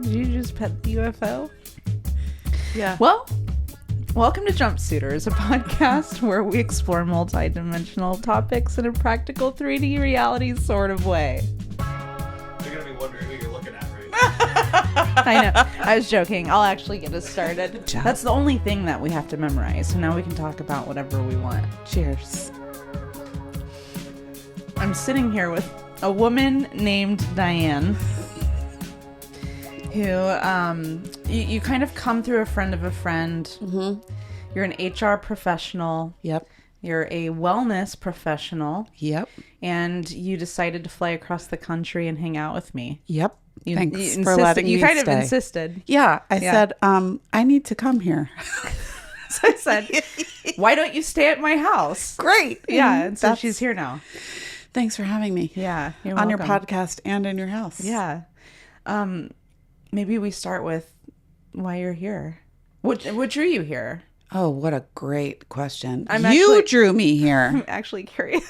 Did you just pet the UFO? Yeah. Well, welcome to Jumpsuiters, a podcast where we explore multi-dimensional topics in a practical 3D reality sort of way. You're going to be wondering who you're looking at right now. I know. I was joking. I'll actually get us started. That's the only thing that we have to memorize. So now we can talk about whatever we want. Cheers. I'm sitting here with a woman named Diane, who you kind of come through a friend of a friend. Mm-hmm. You're an HR professional. Yep. You're a wellness professional. Yep. And you decided to fly across the country and hang out with me. Yep. Thanks You for letting me You kind stay. of insisted. Yeah. I said, I need to come here. So I said, why don't you stay at my house? Great. Yeah. And so she's here now. Thanks for having me. Yeah. You're on your welcome. podcast and in your house. Yeah. Maybe we start with why you're here. What drew you here? Oh, what a great question. You You drew me here. I'm actually curious.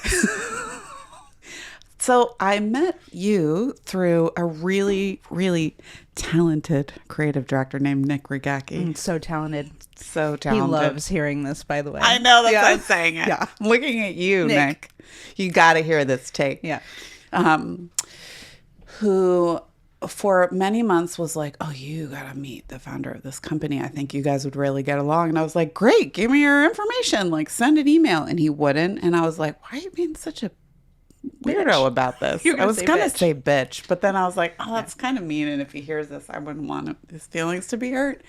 So I met you through a really, really talented creative director named Nick Rigacki. So talented. So talented. He loves hearing this, by the way. I know, that's Yeah. why I'm saying it. Yeah. I'm looking at you, Nick. Nick. You got to hear this take. Yeah. Who for many months was like, oh, you got to meet the founder of this company. I think you guys would really get along. And I was like, great, give me your information. Like, send an email. And he wouldn't. And I was like, why are you being such a weirdo Bitch. about this? You were I gonna was say going to bitch. say bitch. But then I was like, oh, that's kind of mean. And if he hears this, I wouldn't want his feelings to be hurt.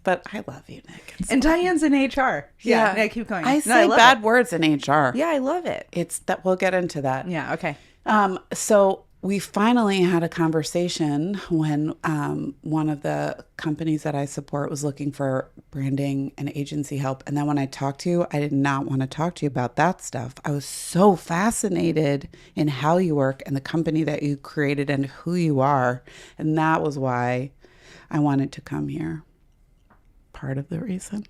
But I love you, Nick. And Diane's in HR. Yeah, keep going. I say love bad it. words in HR. Yeah, I love it. It's that we'll get into that. Yeah, okay. So we finally had a conversation when one of the companies that I support was looking for branding and agency help. And then when I talked to you, I did not want to talk to you about that stuff. I was so fascinated in how you work and the company that you created and who you are. And that was why I wanted to come here. Part of the reason.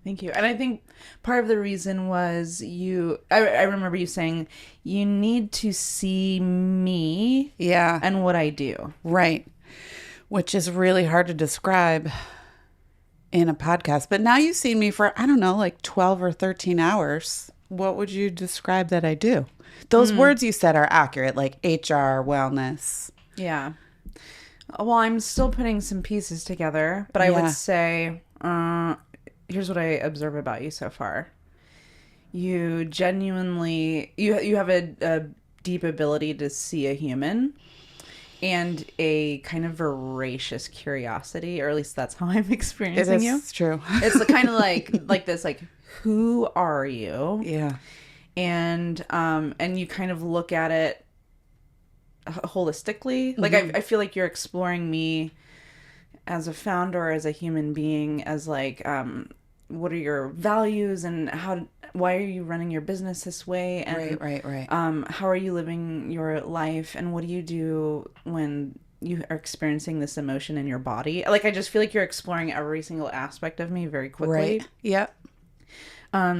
Thank you. And I think part of the reason was I remember you saying, you need to see me Yeah. and what I do. Right. Which is really hard to describe in a podcast. But now you've seen me for, I don't know, like 12 or 13 hours. What would you describe that I do? Those words you said are accurate, like HR, wellness. Yeah. Well, I'm still putting some pieces together, but I Yeah. would say, here's what I observe about you so far. You genuinely, you have a deep ability to see a human and a kind of voracious curiosity, or at least that's how I'm experiencing you. It's true. It's the kind of like this, like, who are you? Yeah. And you kind of look at it holistically. Like, I feel like you're exploring me as a founder, as a human being, as like, what are your values and why are you running your business this way? And Right. how are you living your life? And what do you do when you are experiencing this emotion in your body? Like, I just feel like you're exploring every single aspect of me very quickly. Right. Yep.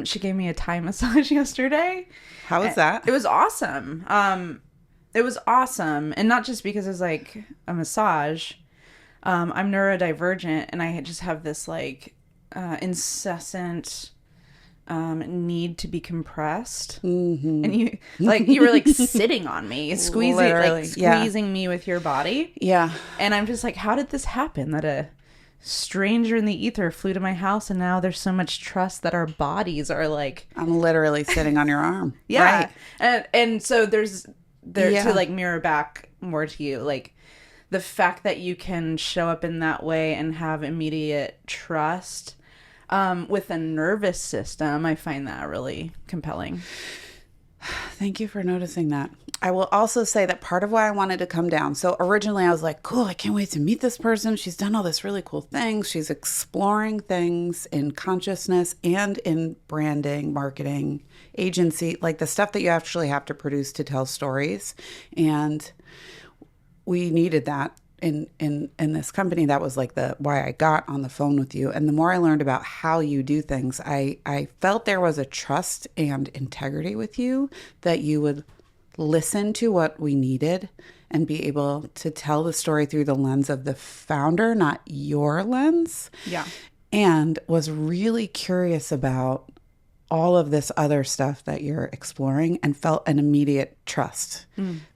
She gave me a Thai massage yesterday. How was that? It was awesome. It was awesome. And not just because it's like a massage. I'm neurodivergent and I just have this like incessant need to be compressed. Mm-hmm. And you were like sitting on me, squeezing me with your body. Yeah. And I'm just like, how did this happen? That a stranger in the ether flew to my house and now there's so much trust that our bodies are like, I'm literally sitting on your arm. yeah. Right. And so there's Yeah. to like mirror back more to you, like the fact that you can show up in that way and have immediate trust with a nervous system. I find that really compelling. Thank you for noticing that. I will also say that part of why I wanted to come down. So originally I was like, cool, I can't wait to meet this person. She's done all this really cool things. She's exploring things in consciousness and in branding, marketing, agency, like the stuff that you actually have to produce to tell stories. And we needed that in this company. That was like why I got on the phone with you. And the more I learned about how you do things, I felt there was a trust and integrity with you, that you would listen to what we needed and be able to tell the story through the lens of the founder, not your lens. Yeah. And was really curious about all of this other stuff that you're exploring and felt an immediate trust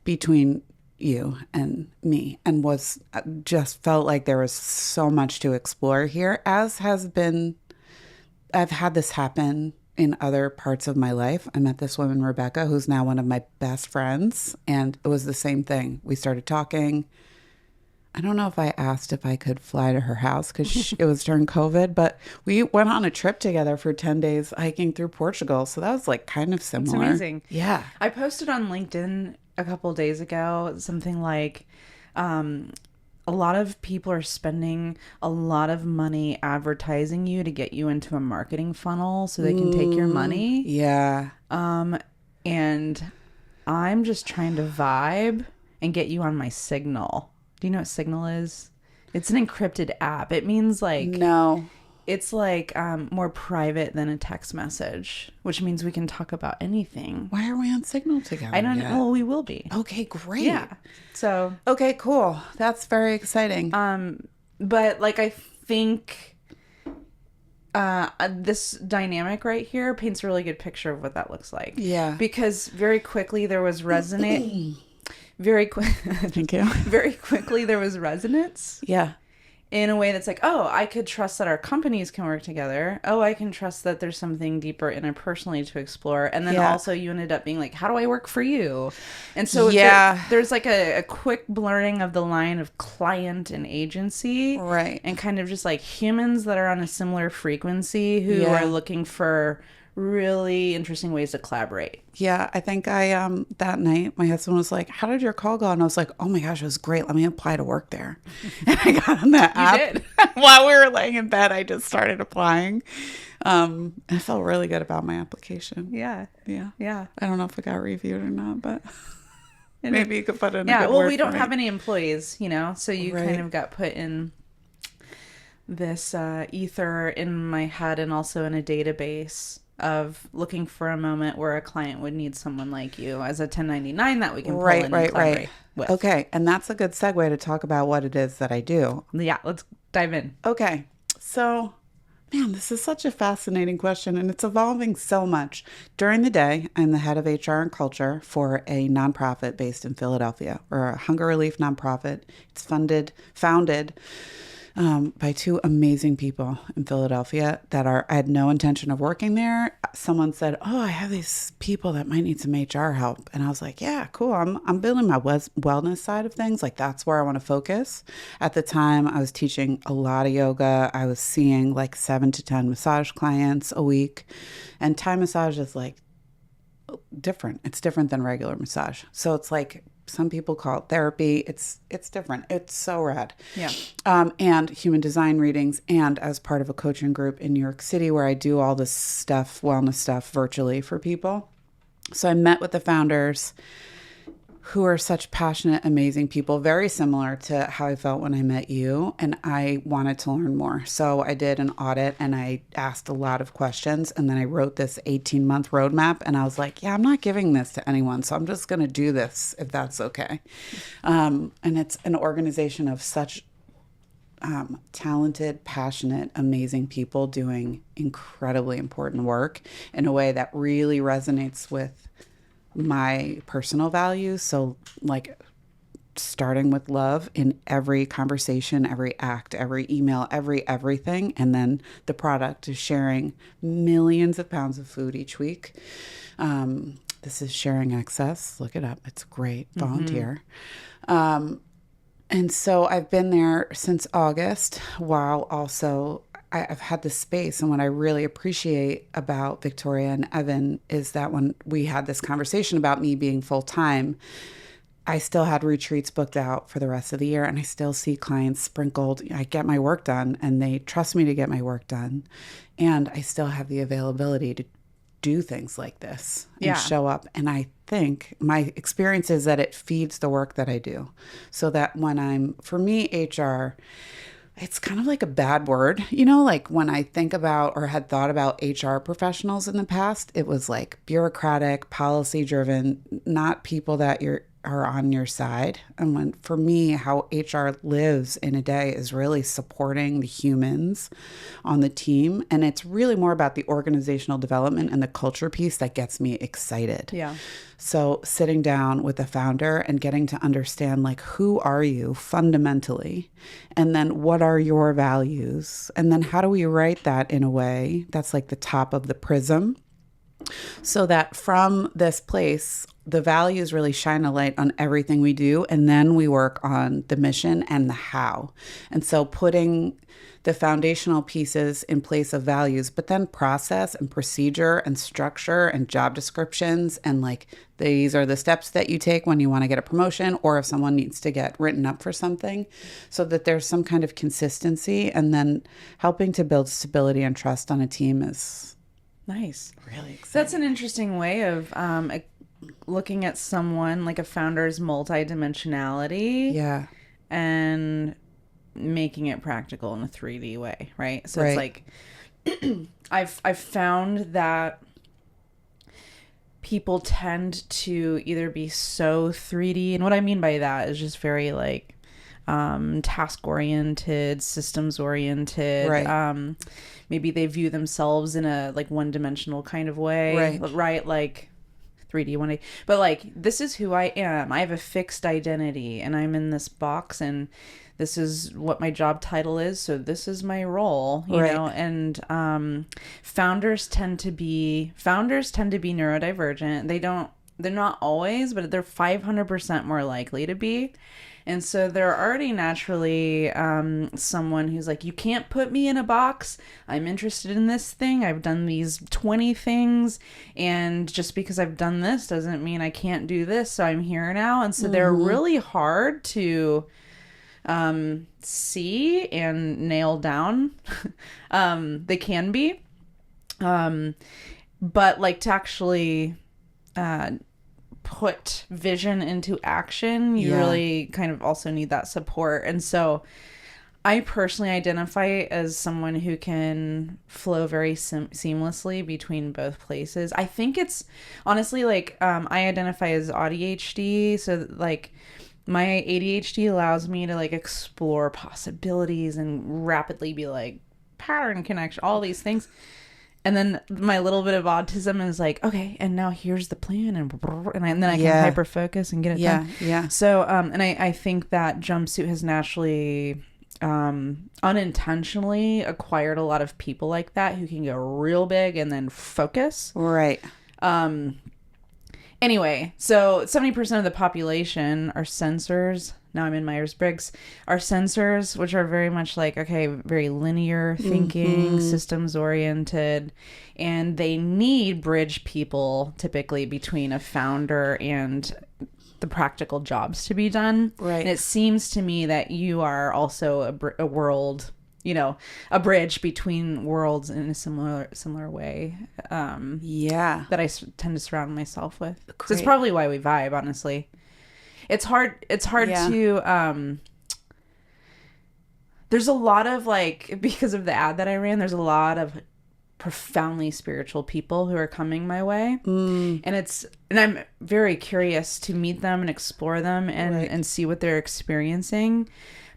between you and me, and was just felt like there was so much to explore here, as has been. I've had this happen in other parts of my life. I met this woman, Rebecca, who's now one of my best friends, and it was the same thing. We started talking. I don't know if I asked if I could fly to her house because it was during COVID, but we went on a trip together for 10 days hiking through Portugal. So that was like kind of similar. It's amazing. Yeah. I posted on LinkedIn a couple days ago something like, a lot of people are spending a lot of money advertising you to get you into a marketing funnel so they can take your money. Yeah. And I'm just trying to vibe and get you on my Signal. Do you know what Signal is? It's an encrypted app. It means like... No. It's like more private than a text message, which means we can talk about anything. Why are we on Signal together? I don't know. Well, we will be. Okay, great. Yeah. So... Okay, cool. That's very exciting. But like I think this dynamic right here paints a really good picture of what that looks like. Yeah. Because very quickly there was resonate. Thank you. Very quickly there was resonance. Yeah. In a way that's like, oh, I could trust that our companies can work together. Oh, I can trust that there's something deeper interpersonally to explore. And then also you ended up being like, how do I work for you? And so there's like a quick blurring of the line of client and agency. Right. And kind of just like humans that are on a similar frequency who are looking for really interesting ways to collaborate. Yeah, I think that night my husband was like, how did your call go? And I was like, oh my gosh, it was great. Let me apply to work there. And I got on that app. You did. While we were laying in bed, I just started applying. I felt really good about my application. Yeah. Yeah. Yeah. I don't know if it got reviewed or not, but maybe you could put in a yeah, good well, word we don't for have me. any employees, you know, so you Right. kind of got put in this ether in my head and also in a database of looking for a moment where a client would need someone like you as a 1099 that we can pull in and collaborate with. Okay, and that's a good segue to talk about what it is that I do. Yeah, let's dive in. Okay, so, man, this is such a fascinating question, and it's evolving so much. During the day, I'm the head of HR and culture for a nonprofit based in Philadelphia. We're a hunger relief nonprofit. It's founded by two amazing people in Philadelphia I had no intention of working there. Someone said, oh, I have these people that might need some HR help. And I was like, yeah, cool. I'm building my wellness side of things. Like that's where I want to focus. At the time, I was teaching a lot of yoga. I was seeing like 7 to 10 massage clients a week. And Thai massage is like different. It's different than regular massage. So it's like, some people call it therapy. It's different. It's so rad. Yeah. And human design readings, and as part of a coaching group in New York City where I do all this stuff, wellness stuff virtually for people. So I met with the founders who are such passionate, amazing people, very similar to how I felt when I met you. And I wanted to learn more. So I did an audit and I asked a lot of questions. And then I wrote this 18-month roadmap. And I was like, yeah, I'm not giving this to anyone. So I'm just going to do this if that's okay. And it's an organization of such talented, passionate, amazing people doing incredibly important work in a way that really resonates with my personal values. So like starting with love in every conversation, every act, every email, everything. And then the product is sharing millions of pounds of food each week. This is Sharing Access. Look it up. It's great. Volunteer. And so I've been there since August, while also I've had this space. And what I really appreciate about Victoria and Evan is that when we had this conversation about me being full-time, I still had retreats booked out for the rest of the year, and I still see clients sprinkled. I get my work done, and they trust me to get my work done. And I still have the availability to do things like this and show up. And I think my experience is that it feeds the work that I do. So that for me, HR, it's kind of like a bad word, you know, like when I think about or had thought about HR professionals in the past, it was like bureaucratic, policy driven, not people that are on your side. And when, for me, how HR lives in a day is really supporting the humans on the team. And it's really more about the organizational development and the culture piece that gets me excited. Yeah. So sitting down with the founder and getting to understand, like, who are you fundamentally? And then what are your values? And then how do we write that in a way that's like the top of the prism? So that from this place, the values really shine a light on everything we do. And then we work on the mission and the how. And so putting the foundational pieces in place of values, but then process and procedure and structure and job descriptions. And like, these are the steps that you take when you want to get a promotion or if someone needs to get written up for something, so that there's some kind of consistency. And then helping to build stability and trust on a team is nice. really exciting. That's an interesting way of looking at someone, like a founder's multidimensionality. Yeah. And making it practical in a 3D way, right? So Right. it's like I've found that people tend to either be so 3D, and what I mean by that is just very like task oriented, systems oriented. Right. Maybe they view themselves in a like one dimensional kind of way, right? Like 3D, 1D. But like, this is who I am. I have a fixed identity and I'm in this box and this is what my job title is. So this is my role, you know, and founders tend to be neurodivergent. They're not always, but they're 500% more likely to be. And so they're already naturally someone who's like, you can't put me in a box. I'm interested in this thing. I've done these 20 things. And just because I've done this doesn't mean I can't do this. So I'm here now. And so they're really hard to see and nail down. They can be. But like to actually put vision into action, you really kind of also need that support. And so I personally identify as someone who can flow very seamlessly between both places. I think it's honestly like I identify as ADHD, so like my ADHD allows me to like explore possibilities and rapidly be like pattern connection, all these things. And then my little bit of autism is like, okay, and now here's the plan, and then I can hyper focus and get it done. Yeah. So, and I think that Jumpsuit has naturally, unintentionally acquired a lot of people like that who can go real big and then focus. Right. Anyway, so 70% of the population are sensors. Now I'm in Myers-Briggs. Are sensors, which are very much like, okay, very linear thinking, systems oriented, and they need bridge people typically between a founder and the practical jobs to be done. Right. And it seems to me that you are also a world, you know, a bridge between worlds in a similar way. That I tend to surround myself with. So it's probably why we vibe, honestly. It's hard to there's a lot of like, because of the ad that I ran, there's a lot of profoundly spiritual people who are coming my way. And I'm very curious to meet them and explore them and see what they're experiencing.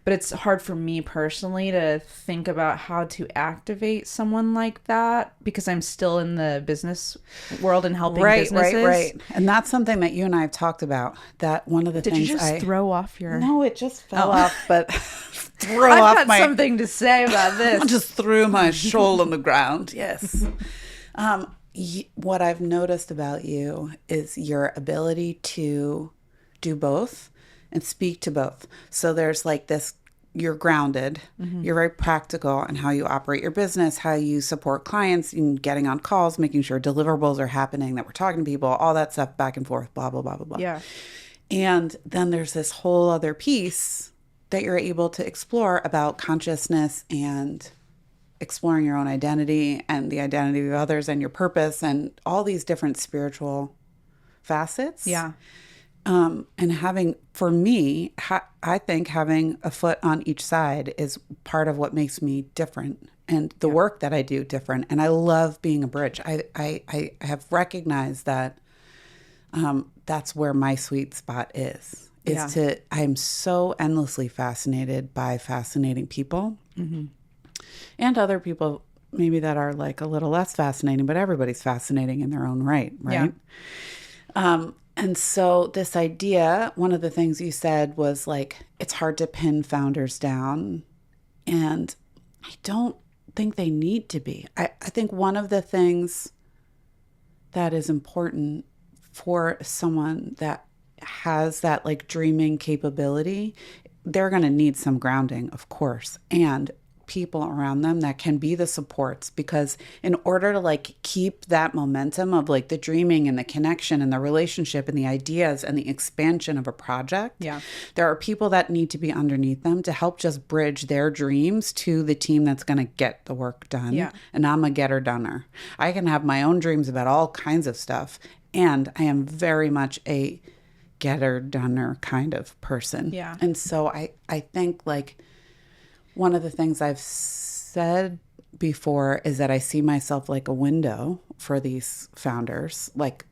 But it's hard for me personally to think about how to activate someone like that because I'm still in the business world and helping businesses. Right. And that's something that you and I have talked about. That one of the things Did you just throw off your... No, it just fell off, but I've got something to say about this. I just threw my shawl on the ground. Yes. What I've noticed about you is your ability to do both and speak to both. So there's like this, you're grounded, you're very practical in how you operate your business, how you support clients, in getting on calls, making sure deliverables are happening, that we're talking to people, all that stuff back and forth, blah, blah, blah, blah, blah. Yeah. And then there's this whole other piece that you're able to explore about consciousness and exploring your own identity and the identity of others and your purpose and all these different spiritual facets. Yeah. And having, for me, I think having a foot on each side is part of what makes me different and the work that I do different. And I love being a bridge. I have recognized that that's where my sweet spot is Yeah. I'm so endlessly fascinated by fascinating people and other people maybe that are like a little less fascinating, but everybody's fascinating in their own right. Right. And so this idea, one of the things you said was like, it's hard to pin founders down. And I don't think they need to be. I think one of the things that is important for someone that has that like dreaming capability, they're going to need some grounding, of course, and people around them that can be the supports, because in order to like keep that momentum of like the dreaming and the connection and the relationship and the ideas and the expansion of a project, there are people that need to be underneath them to help just bridge their dreams to the team that's going to get the work done. And I'm a getter doner. I can have my own dreams about all kinds of stuff, and I am very much a getter doner kind of person. And so I think like one of the things I've said before is that I see myself like a window for these founders, like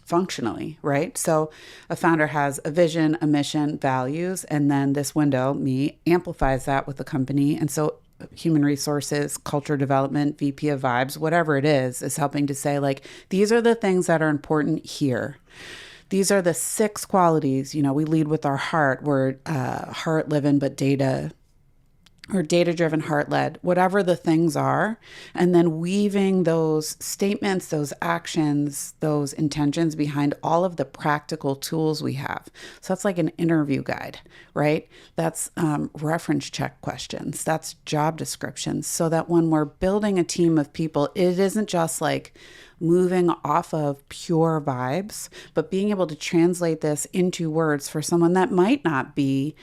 functionally, right? So a founder has a vision, a mission, values, and then this window, me, amplifies that with the company. And so human resources, culture development, VP of vibes, whatever it is helping to say like, these are the things that are important here. These are the 6 qualities. You know, we lead with our heart. We're heart-living, but data-driven, heart-led, whatever the things are, and then weaving those statements, those actions, those intentions behind all of the practical tools we have. So that's like an interview guide, right? That's reference check questions. That's job descriptions. So that when we're building a team of people, it isn't just like moving off of pure vibes, but being able to translate this into words for someone that might not be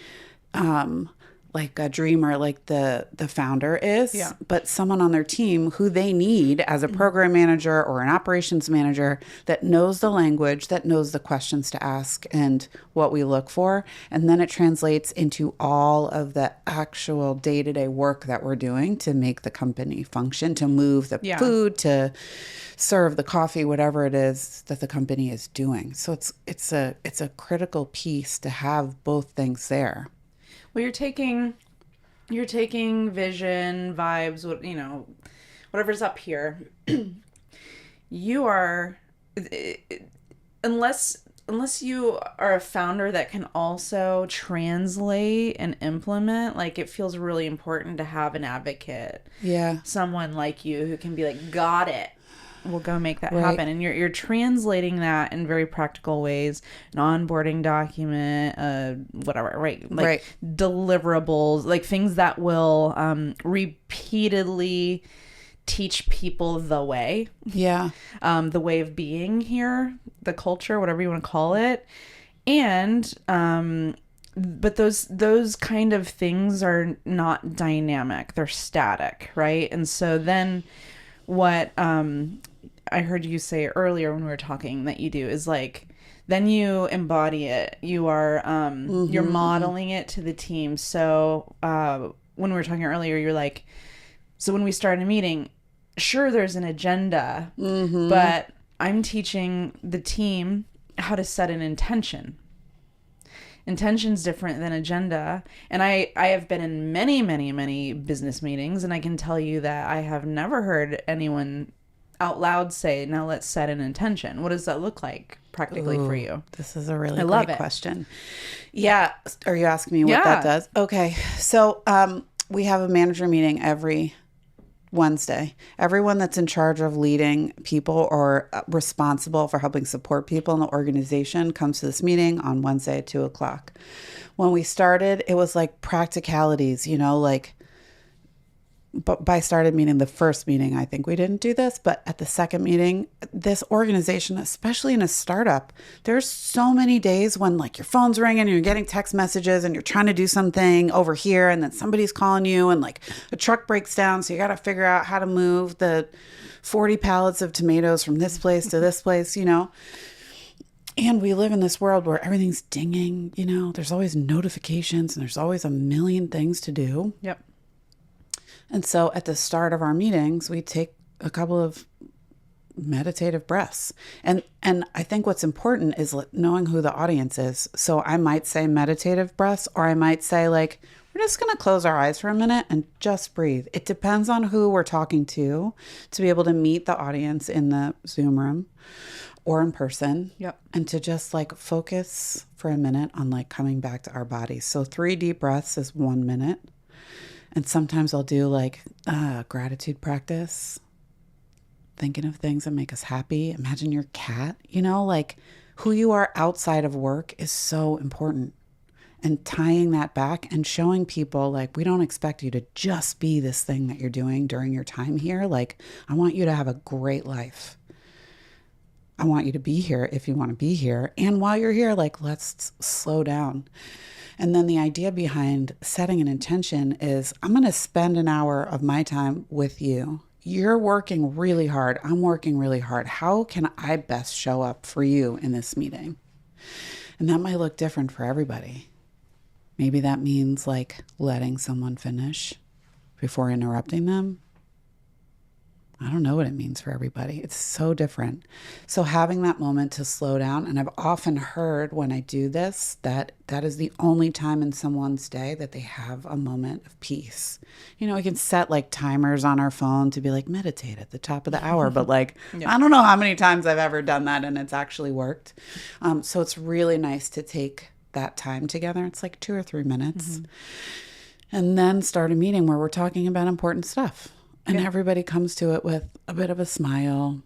like a dreamer like the founder is, but someone on their team who they need as a program manager or an operations manager that knows the language, that knows the questions to ask and what we look for. And then it translates into all of the actual day-to-day work that we're doing to make the company function, to move the food, to serve the coffee, whatever it is that the company is doing. So it's a critical piece to have both things there. Well, you're taking vision, vibes, what, you know, whatever's up here. You are, unless you are a founder that can also translate and implement, like it feels really important to have an advocate. Someone like you who can be like, got it. We'll go make that happen. And you're translating that in very practical ways, an onboarding document, whatever, like deliverables, like things that will repeatedly teach people the way. The way of being here, the culture, whatever you want to call it. And but those kind of things are not dynamic. They're static, right? And so then what I heard you say earlier when we were talking that you do is like, then you embody it. You are, you're modeling it to the team. So when we were talking earlier, you're like, so when we start a meeting, sure, there's an agenda, but I'm teaching the team how to set an intention. Intention's different than agenda. And I have been in many, many, many business meetings, and I can tell you that I have never heard anyone out loud say, now let's set an intention. What does that look like practically for you? This is a really great question. Yeah. Are you asking me what that does? Okay. So we have a manager meeting every Wednesday. Everyone that's in charge of leading people or responsible for helping support people in the organization comes to this meeting on Wednesday at 2:00. When we started, it was like practicalities, you know, like, but by started meaning the first meeting, I think we didn't do this, but at the second meeting, this organization, especially in a startup, there's so many days when like your phone's ringing and you're getting text messages and you're trying to do something over here and then somebody's calling you and like a truck breaks down. So you got to figure out how to move the 40 pallets of tomatoes from this place to this place, you know? And we live in this world where everything's dinging, you know, there's always notifications and there's always a million things to do. And so at the start of our meetings, we take a couple of meditative breaths. And I think what's important is knowing who the audience is. So I might say meditative breaths, or I might say like, we're just going to close our eyes for a minute and just breathe. It depends on who we're talking to be able to meet the audience in the Zoom room or in person. Yep. And to just like focus for a minute on like coming back to our bodies. So 3 deep breaths is 1 minute. And sometimes I'll do like gratitude practice, thinking of things that make us happy. Imagine your cat, like who you are outside of work is so important. And tying that back and showing people like, we don't expect you to just be this thing that you're doing during your time here. Like, I want you to have a great life. I want you to be here if you want to be here. And while you're here, like, let's slow down. And then the idea behind setting an intention is I'm going to spend an hour of my time with you. You're working really hard. I'm working really hard. How can I best show up for you in this meeting? And that might look different for everybody. Maybe that means like letting someone finish before interrupting them. I don't know what it means for everybody. It's so different. So having that moment to slow down, and I've often heard when I do this, that is the only time in someone's day that they have a moment of peace. We can set like timers on our phone to be like, meditate at the top of the hour. But like, yeah. I don't know how many times I've ever done that and it's actually worked. So it's really nice to take that time together. It's like 2 or 3 minutes. Mm-hmm. And then start a meeting where we're talking about important stuff. And everybody comes to it with a bit of a smile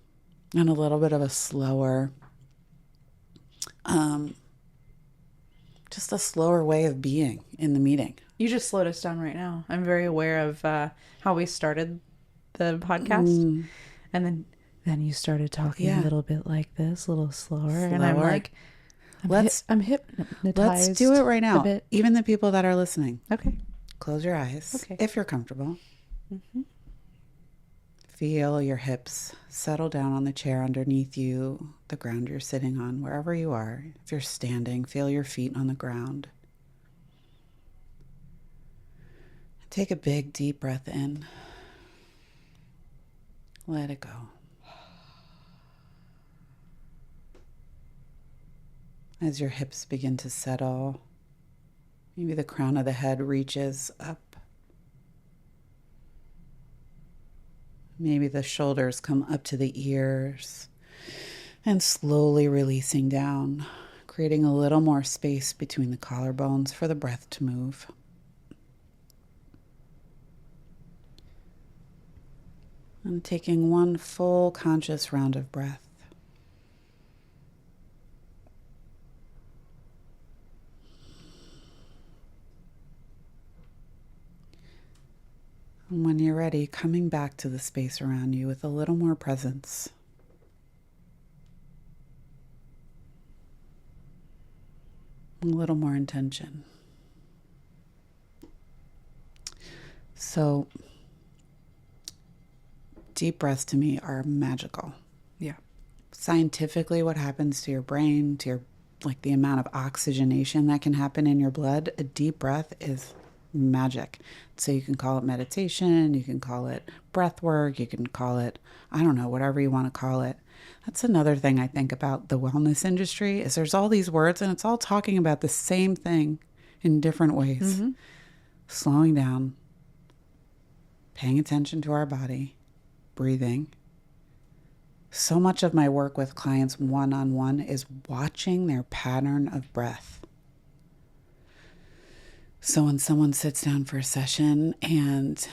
and a little bit of a slower, just a slower way of being in the meeting. You just slowed us down right now. I'm very aware of how we started the podcast. And then you started talking a little bit like this, a little slower. And I'm like, I'm hypnotized. Let's do it right now. Even the people that are listening. Okay. Close your eyes if you're comfortable. Mm-hmm. Feel your hips settle down on the chair underneath you, the ground you're sitting on, wherever you are. If you're standing, feel your feet on the ground. Take a big, deep breath in. Let it go. As your hips begin to settle, maybe the crown of the head reaches up. Maybe the shoulders come up to the ears and slowly releasing down, creating a little more space between the collarbones for the breath to move. And taking one full conscious round of breath. And when you're ready, coming back to the space around you with a little more presence. A little more intention. So, deep breaths to me are magical. Yeah. Scientifically, what happens to your brain, to your, like the amount of oxygenation that can happen in your blood, a deep breath is magic. So you can call it meditation, you can call it breath work, you can call it, I don't know, whatever you want to call it. That's another thing I think about the wellness industry is there's all these words and it's all talking about the same thing in different ways. Mm-hmm. Slowing down, paying attention to our body, breathing. So much of my work with clients one-on-one is watching their pattern of breath. So when someone sits down for a session and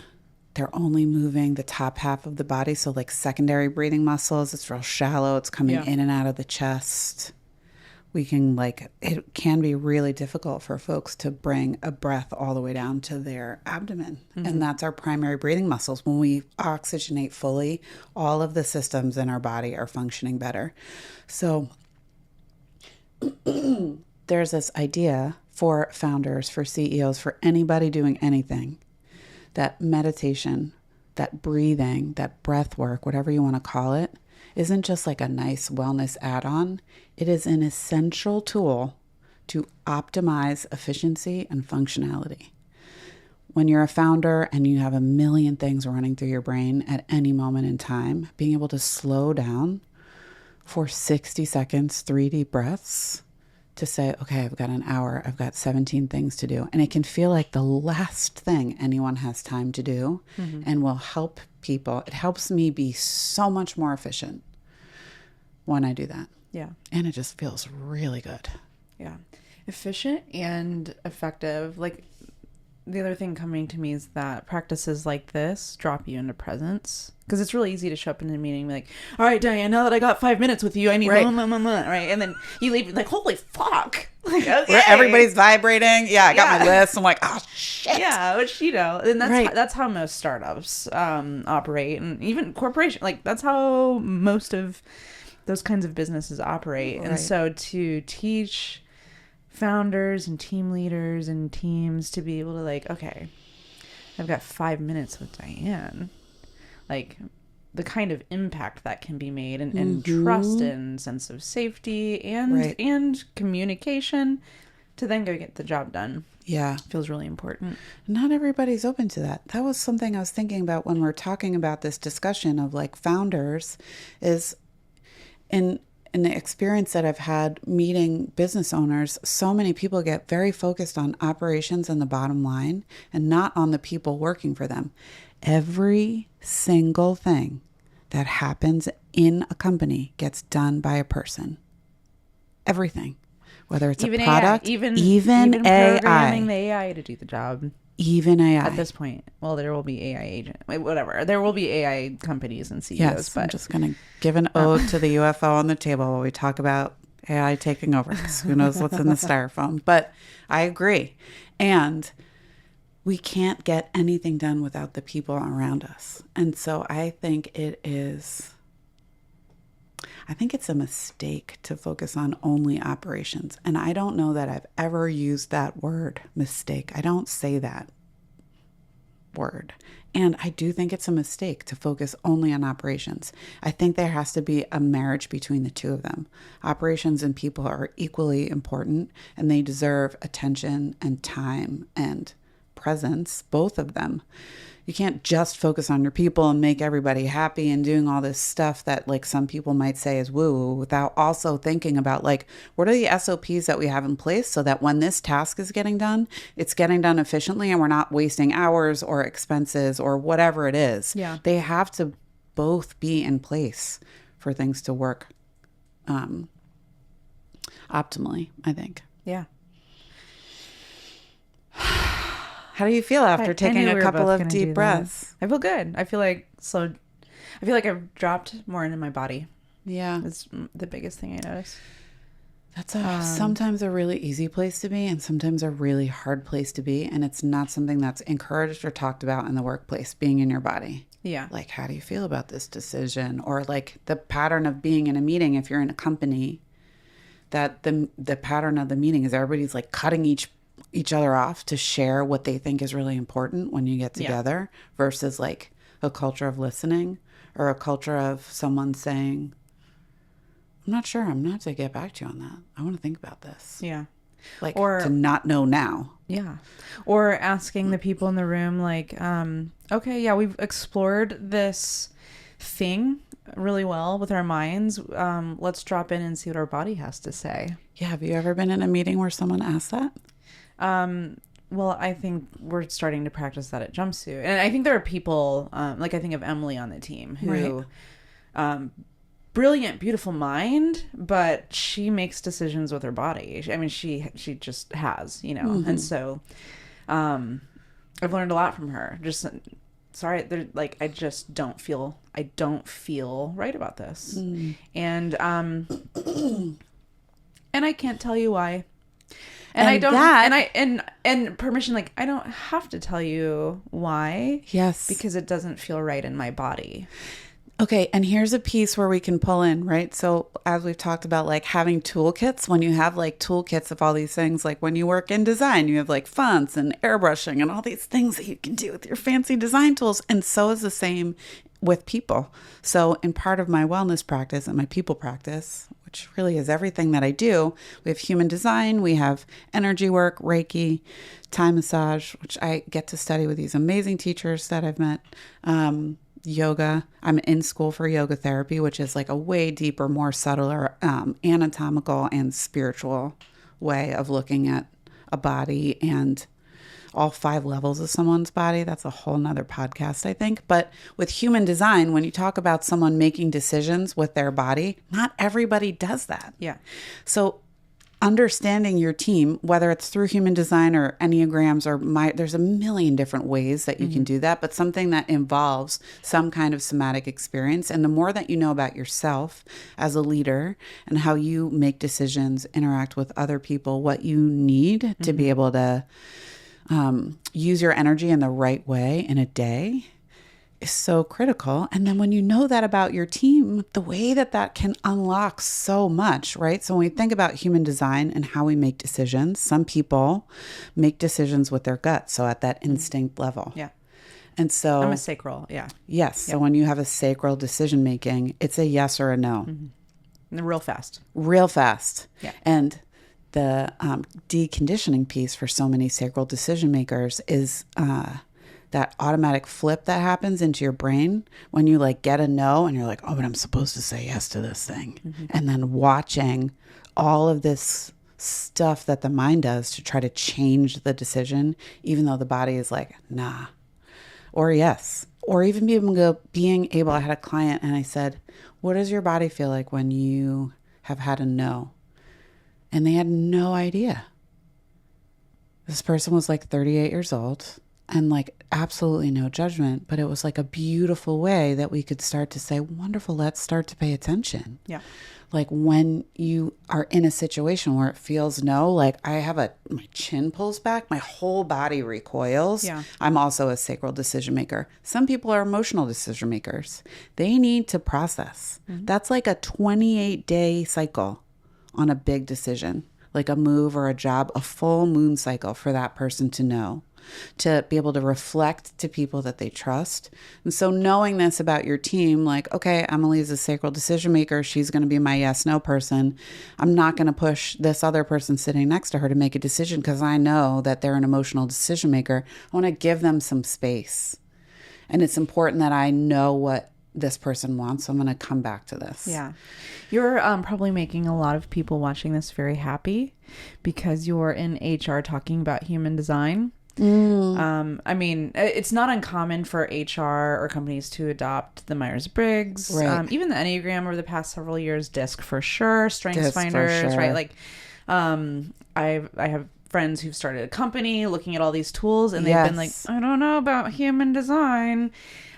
they're only moving the top half of the body, so like secondary breathing muscles, it's real shallow, it's coming in and out of the chest. It can be really difficult for folks to bring a breath all the way down to their abdomen. Mm-hmm. And that's our primary breathing muscles. When we oxygenate fully, all of the systems in our body are functioning better. So there's this idea for founders, for CEOs, for anybody doing anything, that meditation, that breathing, that breath work, whatever you want to call it, isn't just like a nice wellness add-on. It is an essential tool to optimize efficiency and functionality. when you're a founder and you have a million things running through your brain at any moment in time, being able to slow down for 60 seconds, 3 deep breaths to say, okay, I've got an hour, I've got 17 things to do. And it can feel like the last thing anyone has time to do and will help people. It helps me be so much more efficient when I do that. Yeah. And it just feels really good. Yeah. Efficient and effective. Like, the other thing coming to me is that practices like this drop you into presence. Because it's really easy to show up in a meeting and be like, all right, Diane, now that I got 5 minutes with you, I need right. Right? And then you leave like, holy fuck. Like, okay. Where everybody's vibrating. Yeah, I got my list. I'm like, oh, shit. Yeah, which, and that's how most startups operate. And even corporation, like, that's how most of those kinds of businesses operate. Right. And so to teach founders and team leaders and teams to be able to, like, okay, I've got 5 minutes with Diane, like, the kind of impact that can be made, and trust and sense of safety and communication to then go get the job done. Yeah. Feels really important. Not everybody's open to that. That was something I was thinking about when we're talking about this discussion of, like, founders, is in the experience that I've had meeting business owners, so many people get very focused on operations and the bottom line and not on the people working for them. Every single thing that happens in a company gets done by a person. Everything. Whether it's even a product, AI, even AI. programming the AI to do the job. Even AI. At this point, well, there will be AI agent, whatever. There will be AI companies and CEOs. Yes, but I'm just going to give an ode to the UFO on the table while we talk about AI taking over, because who knows what's in the styrofoam. But I agree. And we can't get anything done without the people around us. And so I think it's a mistake to focus on only operations. And I don't know that I've ever used that word, mistake. I don't say that word. And I do think it's a mistake to focus only on operations. I think there has to be a marriage between the two of them. Operations and people are equally important, and they deserve attention and time and presence, both of them. You can't just focus on your people and make everybody happy and doing all this stuff that, like, some people might say is woo, without also thinking about, like, what are the SOPs that we have in place so that when this task is getting done, it's getting done efficiently and we're not wasting hours or expenses or whatever it is. Yeah. They have to both be in place for things to work optimally, I think. yeah. How do you feel after taking a couple of deep breaths? I feel good. I feel like I've dropped more into my body. Yeah. It's the biggest thing I noticed. That's sometimes a really easy place to be and sometimes a really hard place to be. And it's not something that's encouraged or talked about in the workplace, being in your body. Yeah. Like, how do you feel about this decision? Or, like, the pattern of being in a meeting, if you're in a company, that the pattern of the meeting is everybody's, like, cutting each other off to share what they think is really important when you get together, versus, like, a culture of listening or a culture of someone saying, I'm not sure. I'm going to have to get back to you on that. I want to think about this. Yeah. Like, Or to not know now. Yeah. Or asking the people in the room, like, okay, yeah, we've explored this thing really well with our minds. Let's drop in and see what our body has to say. Yeah. Have you ever been in a meeting where someone asked that? Well, I think we're starting to practice that at Jumpsuit. And I think there are people, like, I think of Emily on the team who, brilliant, beautiful mind, but she makes decisions with her body. I mean, she just has, and so, I've learned a lot from her. Just, sorry, like, I just don't feel right about this. And I can't tell you why. And I don't, and permission, like, I don't have to tell you why. Yes. Because it doesn't feel right in my body. Okay. And here's a piece where we can pull in, right? So as we've talked about, like, having toolkits, when you have, like, toolkits of all these things, like when you work in design, you have, like, fonts and airbrushing and all these things that you can do with your fancy design tools. And so is the same with people. So in part of my wellness practice and my people practice, which which really is everything that I do. We have human design, we have energy work, Reiki, Thai massage, which I get to study with these amazing teachers that I've met. Yoga. I'm in school for yoga therapy, which is like a way deeper, more subtler, anatomical and spiritual way of looking at a body and all 5 levels of someone's body. That's a whole nother podcast, I think. But with human design, when you talk about someone making decisions with their body, not everybody does that. Yeah. So understanding your team, whether it's through human design or enneagrams or there's a million different ways that you can do that, but something that involves some kind of somatic experience. And the more that you know about yourself as a leader and how you make decisions, interact with other people, what you need to be able to use your energy in the right way in a day is so critical. And then when you know that about your team, the way that that can unlock so much, right? So when we think about human design and how we make decisions, some people make decisions with their gut. So at that instinct level. Yeah. And so I'm a sacral. Yeah. Yes. So when you have a sacral decision making, it's a yes or a no. Mm-hmm. Real fast. Real fast. Yeah. And the deconditioning piece for so many sacral decision makers is that automatic flip that happens into your brain when you like get a no and you're like, oh, but I'm supposed to say yes to this thing. Mm-hmm. And then watching all of this stuff that the mind does to try to change the decision, even though the body is like, nah, or yes, or even being able, I had a client and I said, what does your body feel like when you have had a no? And they had no idea. This person was like 38 years old. And like absolutely no judgment, but it was like a beautiful way that we could start to say, wonderful, let's start to pay attention. Yeah. Like when you are in a situation where it feels no, like my chin pulls back, my whole body recoils. Yeah. I'm also a sacral decision maker. Some people are emotional decision makers. They need to process. Mm-hmm. That's like a 28-day cycle on a big decision, like a move or a job, a full moon cycle for that person to know, to be able to reflect to people that they trust. And so knowing this about your team, like, okay, Emily is a sacral decision maker. She's going to be my yes, no person. I'm not going to push this other person sitting next to her to make a decision because I know that they're an emotional decision maker. I want to give them some space. And it's important that I know what this person wants. So I'm going to come back to this. Yeah. You're probably making a lot of people watching this very happy because you're in HR talking about human design. I mean, it's not uncommon for HR or companies to adopt the Myers-Briggs, right. Even the Enneagram over the past several years, DISC for sure, Strengths DISC Finders, for sure. right? Like, I have friends who've started a company looking at all these tools, and they've been like, I don't know about human design.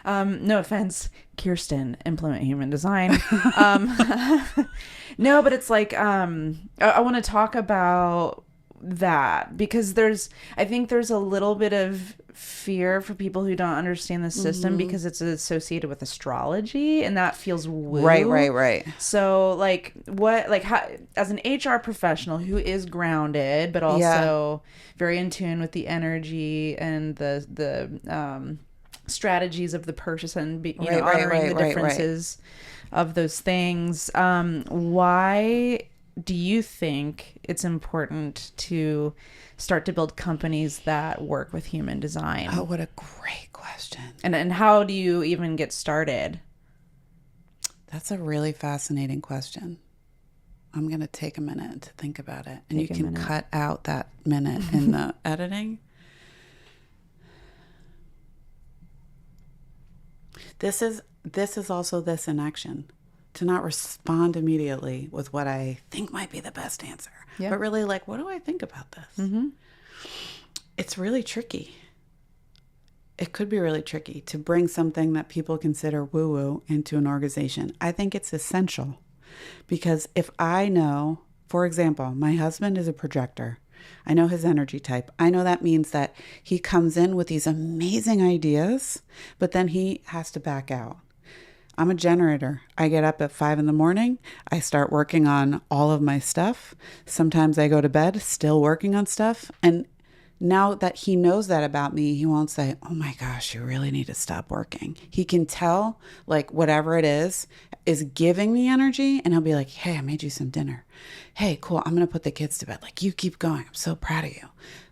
No offense, Kirsten, implement human design. No, but it's like, I want to talk about that because I think there's a little bit of fear for people who don't understand the system because it's associated with astrology and that feels woo. Right. So like how, as an HR professional who is grounded but also very in tune with the energy and the strategies of the person, honoring the differences of those things. Why do you think it's important to start to build companies that work with human design? Oh, what a great question. And how do you even get started? That's a really fascinating question. I'm going to take a minute to think about it. And you can cut out that minute in the editing. This is also this in action. To not respond immediately with what I think might be the best answer, but really like, what do I think about this? Mm-hmm. It's really tricky. It could be really tricky to bring something that people consider woo-woo into an organization. I think it's essential because if I know, for example, my husband is a projector. I know his energy type. I know that means that he comes in with these amazing ideas, but then he has to back out. I'm a generator. I get up at 5 a.m. I start working on all of my stuff. Sometimes I go to bed still working on stuff. And now that he knows that about me, he won't say, oh my gosh, you really need to stop working. He can tell, like, whatever it is giving me energy, and he'll be like, hey, I made you some dinner. Hey, cool, I'm going to put the kids to bed. Like, you keep going. I'm so proud of you.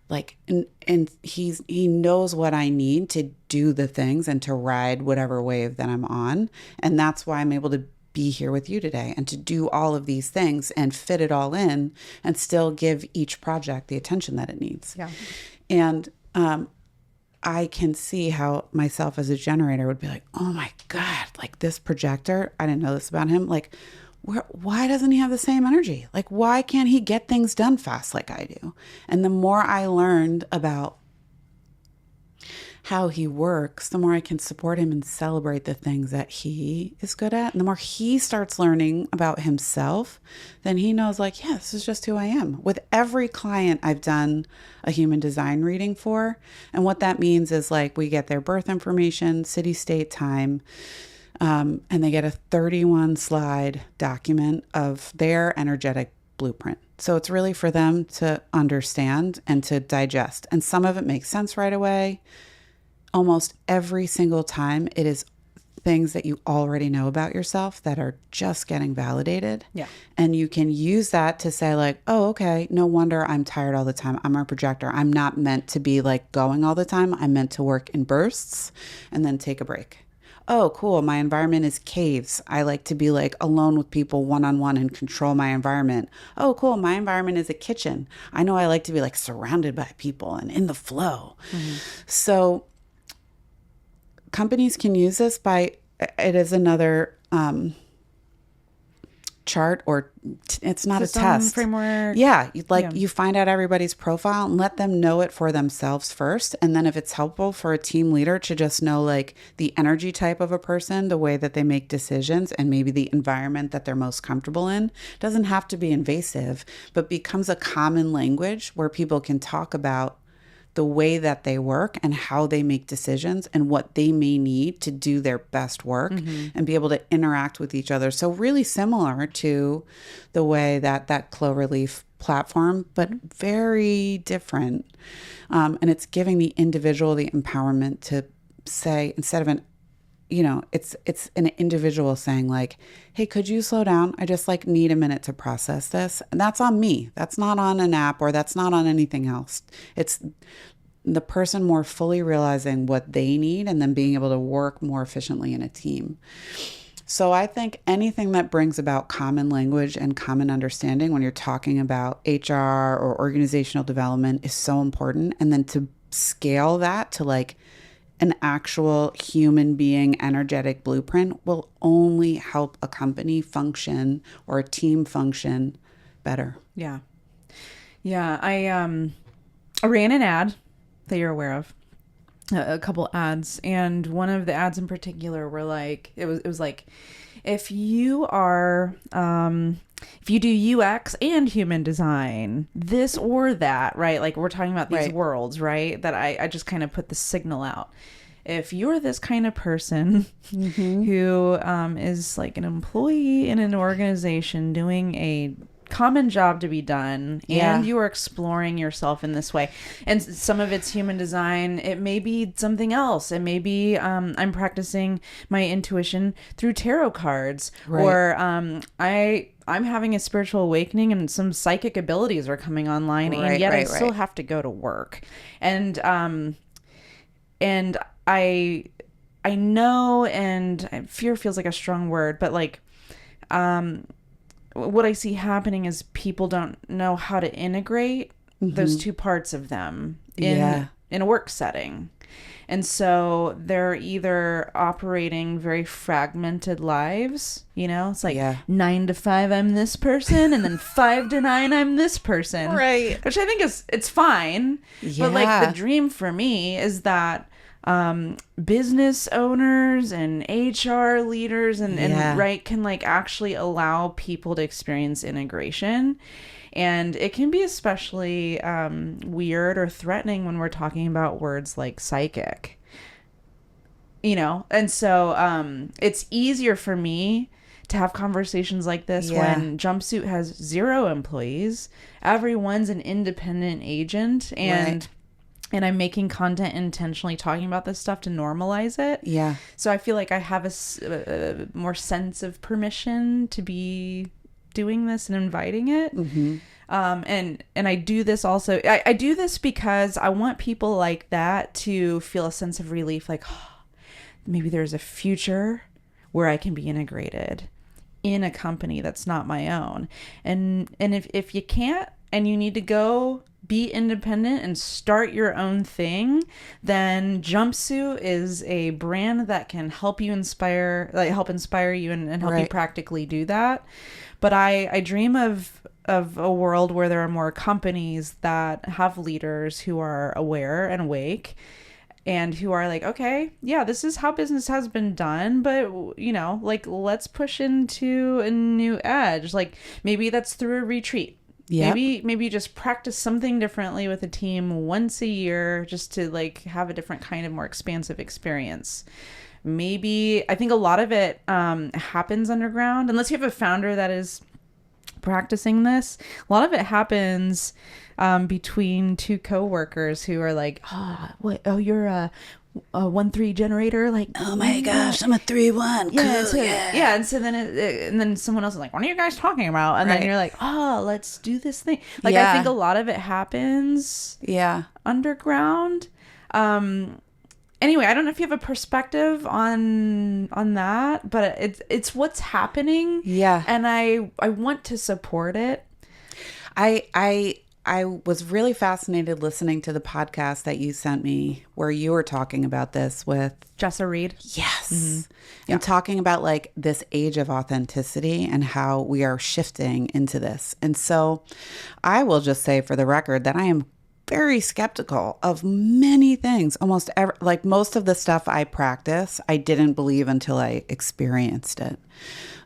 Like, and he knows what I need to do the things and to ride whatever wave that I'm on. And that's why I'm able to be here with you today and to do all of these things and fit it all in and still give each project the attention that it needs. Yeah. And I can see how myself as a generator would be like, oh my God, like this projector, I didn't know this about him. Like, why doesn't he have the same energy? Like, why can't he get things done fast like I do? And the more I learned about how he works, the more I can support him and celebrate the things that he is good at. And the more he starts learning about himself, then he knows, like, yeah, this is just who I am. With every client I've done a human design reading for. And what that means is, like, we get their birth information, city, state, time, and they get a 31 slide document of their energetic blueprint. So it's really for them to understand and to digest. And some of it makes sense right away. Almost every single time, it is things that you already know about yourself that are just getting validated. Yeah. And you can use that to say, like, oh, okay, no wonder I'm tired all the time. I'm a projector. I'm not meant to be like going all the time. I'm meant to work in bursts and then take a break. Oh, cool. My environment is caves. I like to be like alone with people one-on-one and control my environment. Oh, cool. My environment is a kitchen. I know I like to be like surrounded by people and in the flow. Mm-hmm. So companies can use this it is another chart, or it's not System, a test framework. Yeah, you find out everybody's profile and let them know it for themselves first, and then if it's helpful for a team leader to just know, like, the energy type of a person, the way that they make decisions, and maybe the environment that they're most comfortable in. It doesn't have to be invasive, but becomes a common language where people can talk about the way that they work and how they make decisions and what they may need to do their best work, and be able to interact with each other. So really similar to the way that Cloverleaf platform, but very different. And it's giving the individual the empowerment to say, instead of it's an individual saying, like, hey, could you slow down? I just need a minute to process this. And that's on me. That's not on an app, or that's not on anything else. It's the person more fully realizing what they need and then being able to work more efficiently in a team. So I think anything that brings about common language and common understanding when you're talking about HR or organizational development is so important. And then to scale that to an actual human being energetic blueprint will only help a company function or a team function better. Yeah. Yeah. I ran an ad that you're aware of, a couple ads. And one of the ads in particular were it was like, if you do UX and human design, this or that, right? Like, we're talking about these worlds, right? That I just kind of put the signal out. If you're this kind of person who is like an employee in an organization doing a common job to be done, and you are exploring yourself in this way, and some of it's human design, it may be something else, it may be I'm practicing my intuition through tarot cards, or I'm having a spiritual awakening and some psychic abilities are coming online, and yet I still have to go to work, and I know, and fear feels like a strong word, but what I see happening is people don't know how to integrate those two parts of them in a work setting. And so they're either operating very fragmented lives, it's like 9 to 5, I'm this person, and then 5 to 9, I'm this person. Right. Which I think it's fine. Yeah. But the dream for me is that business owners and HR leaders and can actually allow people to experience integration. And it can be especially weird or threatening when we're talking about words like psychic, and so it's easier for me to have conversations like this when Jumpsuit has 0 employees. Everyone's an independent agent, and and I'm making content intentionally talking about this stuff to normalize it. Yeah. So I feel like I have a more sense of permission to be doing this and inviting it. Mm-hmm. And I do this also. I do this because I want people like that to feel a sense of relief. Like, oh, maybe there's a future where I can be integrated in a company that's not my own. And if you can't and you need to go be independent and start your own thing, then Jumpsuit is a brand that can help you help inspire you and help you practically do that. But I dream of a world where there are more companies that have leaders who are aware and awake and who are like, okay, yeah, this is how business has been done, but like, let's push into a new edge. Like, maybe that's through a retreat. Yep. Maybe you just practice something differently with a team once a year just to like have a different kind of more expansive experience. Maybe I think a lot of it happens underground, unless you have a founder that is practicing this. A lot of it happens between two coworkers who are like, you're a 1-3 generator, like, oh my gosh, I'm a 3-1. Yeah, cool, yeah. And so then and then someone else is like, what are you guys talking about? And then you're like, oh, let's do this thing. Like, I think a lot of it happens underground. Anyway, I don't know if you have a perspective on that, but it's what's happening. Yeah. And I want to support it. I was really fascinated listening to the podcast that you sent me where you were talking about this with Jessa Reed. Yes. Mm-hmm. And talking about like this age of authenticity and how we are shifting into this. And so I will just say for the record that I am very skeptical of many things. Like most of the stuff I practice, I didn't believe until I experienced it.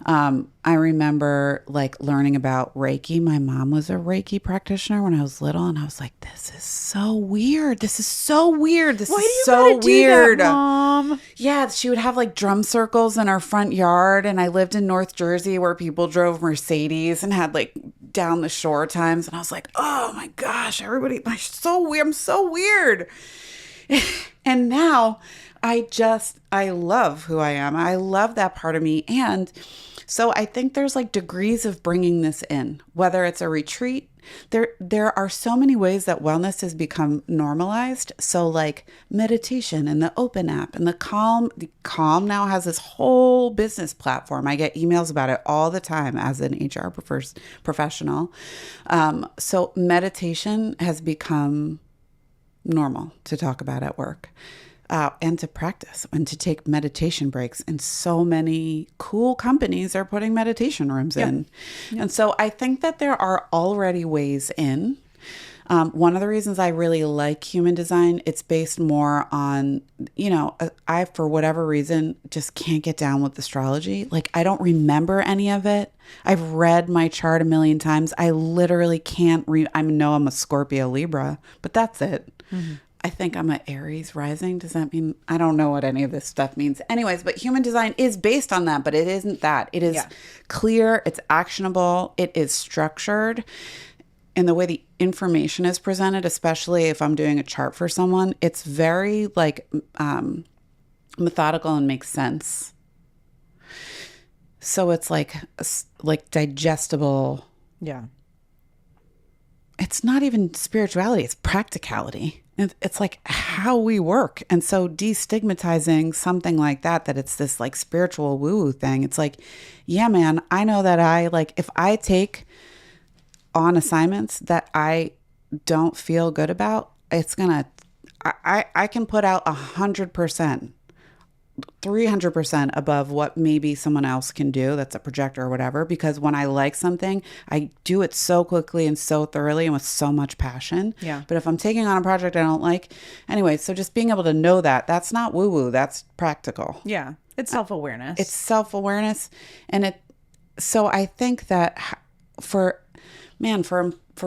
I remember like learning about Reiki. My mom was a Reiki practitioner when I was little, and I was like, "This is so weird. This is so weird. This is so weird." Do that, Mom? Yeah, she would have like drum circles in our front yard, and I lived in North Jersey where people drove Mercedes and had like down the shore times, and I was like, "Oh my gosh, everybody, I'm so weird. I'm so weird." And now I love who I am. I love that part of me. And so I think there's like degrees of bringing this in, whether it's a retreat. There are so many ways that wellness has become normalized. So like meditation and the Open app and the Calm now has this whole business platform. I get emails about it all the time as an HR professional. So meditation has become normal to talk about at work. And to practice and to take meditation breaks. And so many cool companies are putting meditation rooms in. Yep. And so I think that there are already ways in. One of the reasons I really like human design, it's based more on, I, for whatever reason, just can't get down with astrology. Like, I don't remember any of it. I've read my chart a million times. I literally can't I know I'm a Scorpio Libra, but that's it. Mm-hmm. I think I'm an Aries rising. Does that mean? I don't know what any of this stuff means. Anyways, but human design is based on that, but it isn't that. It is clear, it's actionable, it is structured. And the way the information is presented, especially if I'm doing a chart for someone, it's very like methodical and makes sense. So it's like digestible. Yeah. It's not even spirituality, it's practicality. It's like how we work. And so destigmatizing something like that it's this like spiritual woo-woo thing. It's like, yeah, man, I know that if I take on assignments that I don't feel good about, I can put out 100%, 300% above what maybe someone else can do that's a projector or whatever, because when I like something, I do it so quickly and so thoroughly and with so much passion. Yeah. But if I'm taking on a project I don't like, anyway, so just being able to know that's not woo-woo, that's practical. Yeah. It's self-awareness. It's self-awareness. And so I think that for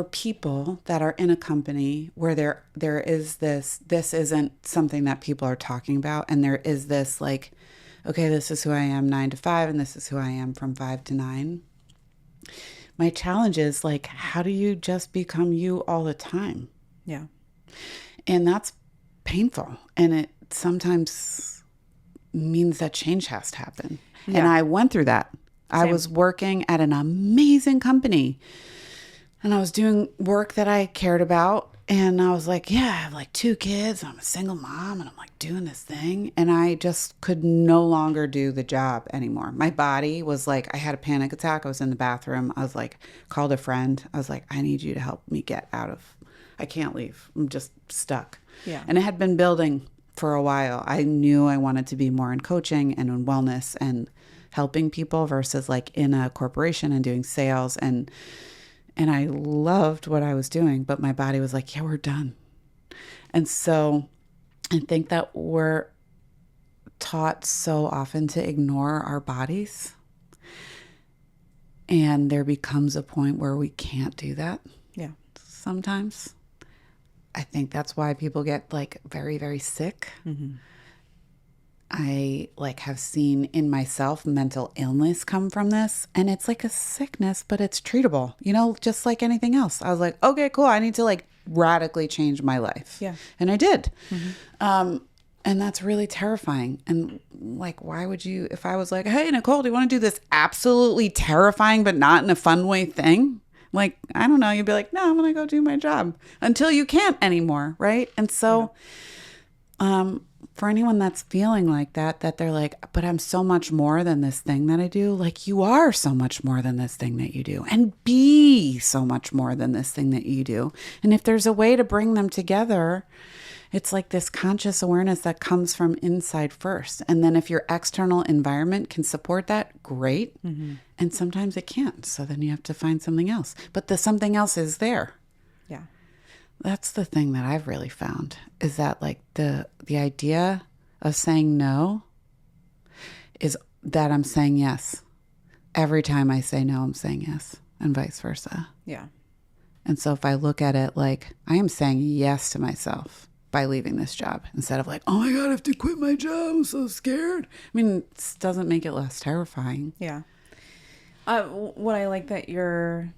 people that are in a company where there is this isn't something that people are talking about, and there is this like, okay, this is who I am 9 to 5, and this is who I am from 5 to 9. My challenge is like, how do you just become you all the time? Yeah. And that's painful. And it sometimes means that change has to happen. Yeah. And I went through that. I Same. was working at an amazing company and I was doing work that I cared about. And I was like, yeah, I have like 2 kids. I'm a single mom and I'm like doing this thing. And I just could no longer do the job anymore. My body was like, I had a panic attack. I was in the bathroom. I was like, called a friend. I was like, I need you to help me get out of, I can't leave. I'm just stuck. Yeah. And it had been building for a while. I knew I wanted to be more in coaching and in wellness and helping people versus like in a corporation and doing sales. And I loved what I was doing, but my body was like, yeah, we're done. And so I think that we're taught so often to ignore our bodies. And there becomes a point where we can't do that. Yeah. Sometimes. I think that's why people get like very, very sick. Mm-hmm. I like have seen in myself mental illness come from this, and it's like a sickness, but it's treatable, you know, just like anything else. I was like, okay, cool. I need to like radically change my life. Yeah. And I did. Mm-hmm. And that's really terrifying. And like, why would you, if I was like, hey, Nicole, do you want to do this absolutely terrifying, but not in a fun way thing? Like, I don't know. You'd be like, no, I'm going to go do my job until you can't anymore. Right. And so, for anyone that's feeling like that they're like, but I'm so much more than this thing that I do. Like, you are so much more than this thing that you do, and be so much more than this thing that you do. And if there's a way to bring them together, it's like this conscious awareness that comes from inside first. And then if your external environment can support that, great. Mm-hmm. And sometimes it can't. So then you have to find something else. But the something else is there. Yeah. That's the thing that I've really found is that like the idea of saying no is that I'm saying yes. Every time I say no, I'm saying yes, and vice versa. Yeah. And so if I look at it like I am saying yes to myself by leaving this job instead of like, oh my God, I have to quit my job. I'm so scared. I mean, it doesn't make it less terrifying. Yeah. What I like that you're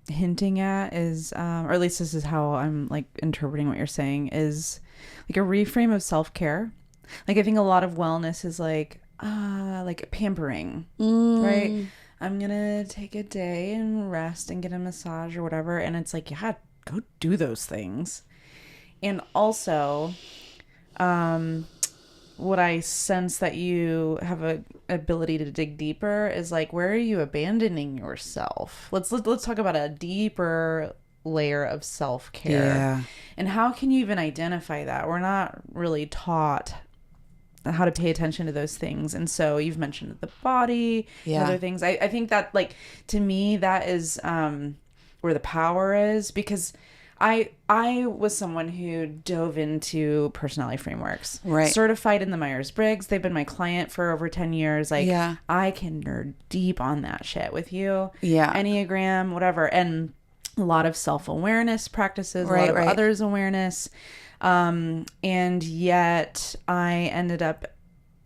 hinting at is, or at least this is how I'm like interpreting what you're saying, is like a reframe of self-care. Like I think a lot of wellness is like pampering, right? I'm gonna take a day and rest and get a massage or whatever, and it's like, yeah, go do those things. And also, what I sense that you have a ability to dig deeper is like, where are you abandoning yourself? Let's talk about a deeper layer of self-care. Yeah. And how can you even identify that? We're not really taught how to pay attention to those things. And so you've mentioned the body, Yeah. other things. I think that, like, to me, that is where the power is, because I was someone who dove into personality frameworks. Right. Certified in the Myers-Briggs. They've been my client for over 10 years. Like, Yeah. I can nerd deep on that shit with you. Yeah. Enneagram, whatever. And a lot of self-awareness practices, a lot of Right. others' awareness. And yet I ended up,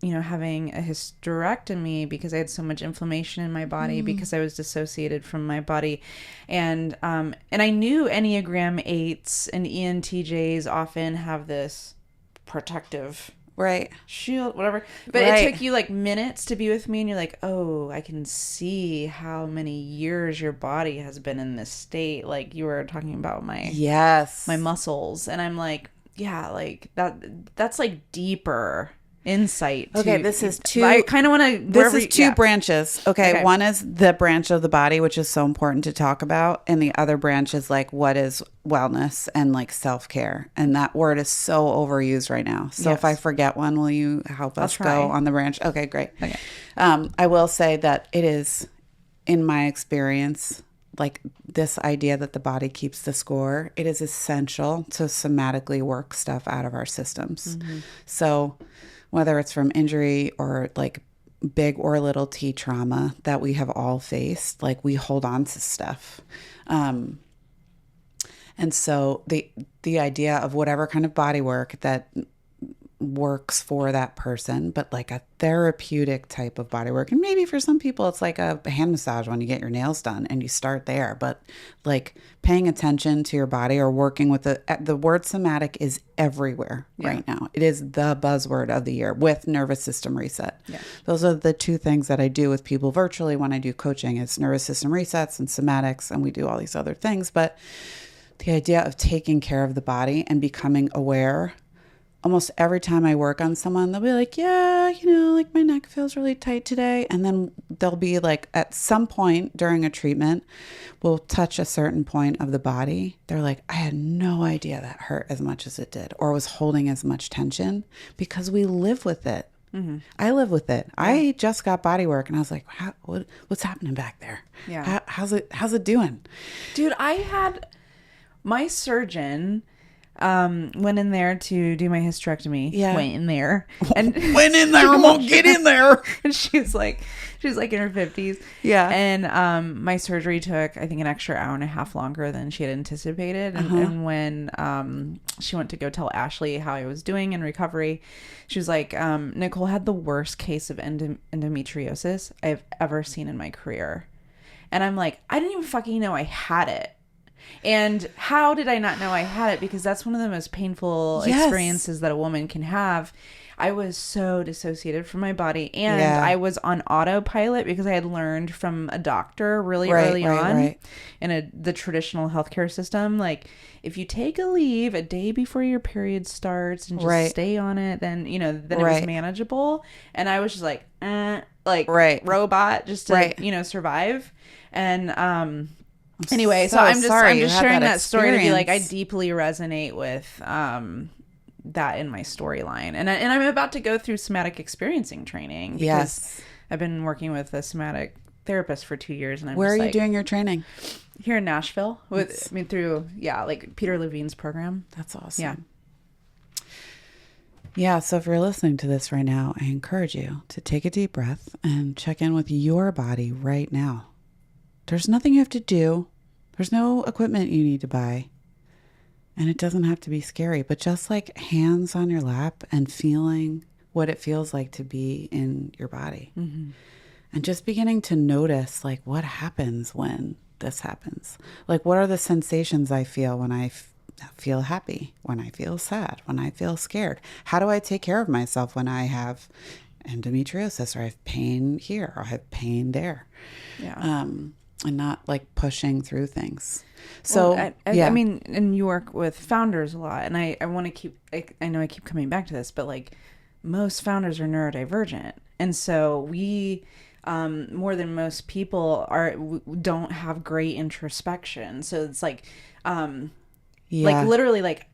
having a hysterectomy because I had so much inflammation in my body because I was dissociated from my body. And I knew Enneagram 8s and ENTJs often have this protective Right. shield, whatever. But Right. it took you like minutes to be with me, and you're like, oh, I can see how many years your body has been in this state. Like you were talking about my muscles. And I'm like, yeah, like that's like deeper insight. Okay, this is two. I kind of want to. This is two branches. Okay, one is the branch of the body, which is so important to talk about, and the other branch is like what is wellness and like self-care, and that word is so overused right now. So if I forget one, will you help us go on the branch? Okay, great. Okay. I will say that it is, in my experience, like this idea that the body keeps the score. It is essential to somatically work stuff out of our systems. Mm-hmm. So whether it's from injury or like big or little T trauma that we have all faced, like we hold on to stuff. And so the idea of whatever kind of body work that works for that person, but like a therapeutic type of body work. And maybe for some people, it's like a hand massage when you get your nails done and you start there. But like paying attention to your body or working with the word somatic is everywhere right now. It is the buzzword of the year with nervous system reset. Yeah. Those are the two things that I do with people virtually when I do coaching. It's nervous system resets and somatics, and we do all these other things. But the idea of taking care of the body and becoming aware. Almost every time I work on someone, they'll be like, yeah, like my neck feels really tight today. And then they'll be like, at some point during a treatment, we'll touch a certain point of the body. They're like, I had no idea that hurt as much as it did or was holding as much tension, because we live with it. Mm-hmm. I live with it. Yeah. I just got body work and I was like, what's happening back there? Yeah. How's it doing? Dude, I had my surgeon went in there to do my hysterectomy. Yeah. Went in there. And went in there, won't get in there. And she's like in her 50s. Yeah. And my surgery took, I think, an extra hour and a half longer than she had anticipated. And when she went to go tell Ashley how I was doing in recovery, she was like, Nicole had the worst case of endometriosis I've ever seen in my career. And I'm like, I didn't even fucking know I had it. And how did I not know I had it? Because that's one of the most painful experiences that a woman can have. I was so dissociated from my body, and I was on autopilot because I had learned from a doctor really early on in the traditional healthcare system. Like, if you take a leave a day before your period starts and just stay on it, then it was manageable. And I was just like, robot, just to survive. And anyway, so I'm just sharing that story to be like, I deeply resonate with that in my storyline, and I'm about to go through somatic experiencing training because I've been working with a somatic therapist for 2 years, and I'm where are you doing your training? Here in Nashville through Peter Levine's program. That's awesome. Yeah. So if you're listening to this right now, I encourage you to take a deep breath and check in with your body right now. There's nothing you have to do. There's no equipment you need to buy. And it doesn't have to be scary, but just like hands on your lap and feeling what it feels like to be in your body. Mm-hmm. And just beginning to notice, like, what happens when this happens? Like, what are the sensations I feel when I feel happy, when I feel sad, when I feel scared? How do I take care of myself when I have endometriosis, or I have pain here, or I have pain there? Yeah. And not like pushing through things. So, I mean, and you work with founders a lot, and I want to keep, I know I keep coming back to this, but like most founders are neurodivergent. And so we, more than most people don't have great introspection. So it's like, like literally like,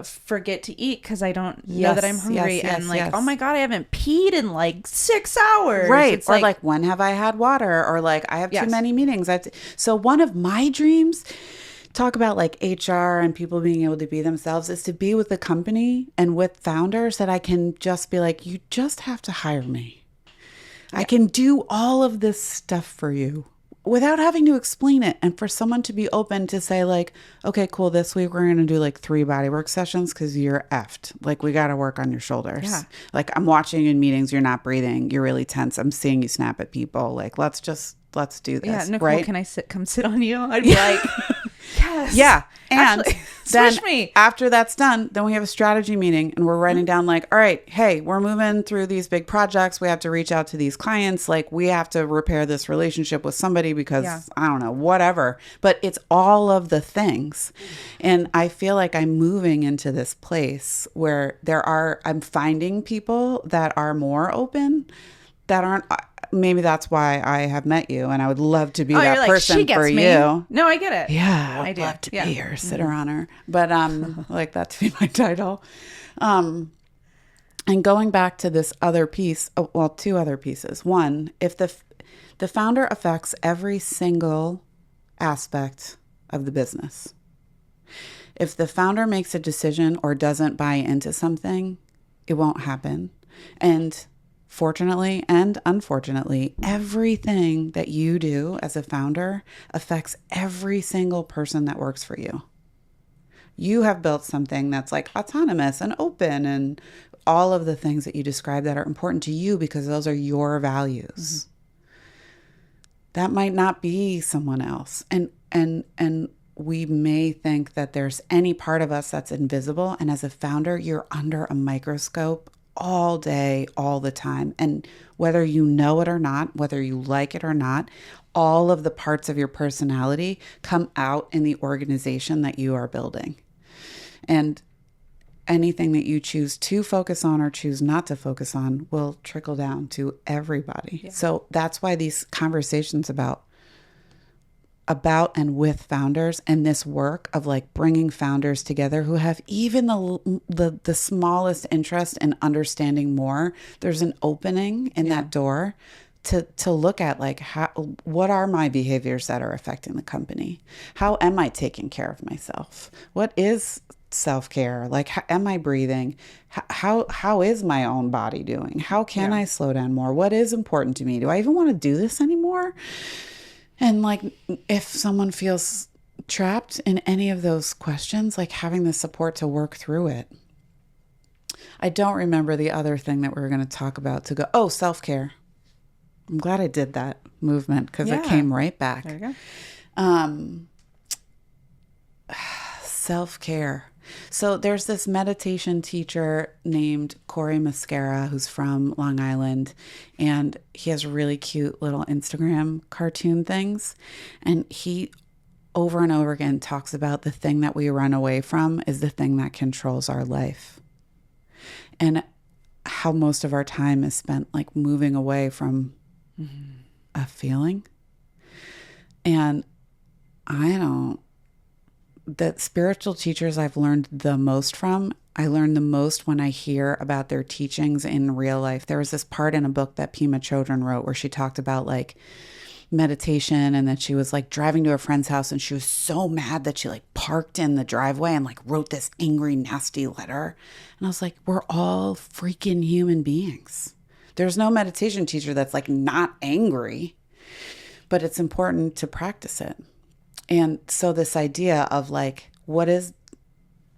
forget to eat because I don't know that I'm hungry, oh my God, I haven't peed in like 6 hours. Right. It's or like, when have I had water? Or like, I have too many meetings. So one of my dreams, talk about like HR and people being able to be themselves, is to be with a company and with founders that I can just be like, you just have to hire me. I can do all of this stuff for you without having to explain it. And for someone to be open to say like, okay, cool, this week we're going to do like 3 bodywork sessions because you're effed. Like, we got to work on your shoulders. Yeah. Like, I'm watching you in meetings, you're not breathing, you're really tense. I'm seeing you snap at people. Like, let's do this. Yeah, Nicole, can I come sit on you? I'd be like, yes. Yeah. And actually, then switch me. After that's done, then we have a strategy meeting and we're writing down like, all right, hey, we're moving through these big projects. We have to reach out to these clients. Like, we have to repair this relationship with somebody because I don't know, whatever. But it's all of the things. And I feel like I'm moving into this place where I'm finding people that are more open, that aren't. Maybe that's why I have met you, and I would love to be that person for you. No, I get it. Yeah, I do. Love to be your sitter on her, but like that to be my title. And going back to this other piece, 2 other pieces. One, if the founder affects every single aspect of the business. If the founder makes a decision or doesn't buy into something, it won't happen. And fortunately and unfortunately, everything that you do as a founder affects every single person that works for you. You have built something that's like autonomous and open and all of the things that you described that are important to you because those are your values. That might not be someone else. And we may think that there's any part of us that's invisible. And as a founder, you're under a microscope all day, all the time. And whether you know it or not, whether you like it or not, all of the parts of your personality come out in the organization that you are building. And anything that you choose to focus on or choose not to focus on will trickle down to everybody. Yeah. So that's why these conversations about and with founders and this work of like bringing founders together who have even the smallest interest in understanding more, there's an opening in that door to look at like what are my behaviors that are affecting the company? How am I taking care of myself? What is self-care? Like, am I breathing? How is my own body doing? How can I slow down more? What is important to me? Do I even want to do this anymore? And like, if someone feels trapped in any of those questions, like having the support to work through it. I don't remember the other thing that we were going to talk about self-care. I'm glad I did that movement because it came right back. There you go. Self-care. So there's this meditation teacher named Corey Mascara who's from Long Island, and he has really cute little Instagram cartoon things. And he over and over again talks about the thing that we run away from is the thing that controls our life. And how most of our time is spent like moving away from a feeling. And the spiritual teachers I've learned the most from, I learn the most when I hear about their teachings in real life. There was this part in a book that Pema Chodron wrote where she talked about like meditation, and that she was like driving to a friend's house and she was so mad that she like parked in the driveway and like wrote this angry, nasty letter. And I was like, we're all freaking human beings. There's no meditation teacher that's like not angry, but it's important to practice it. And so this idea of like, what is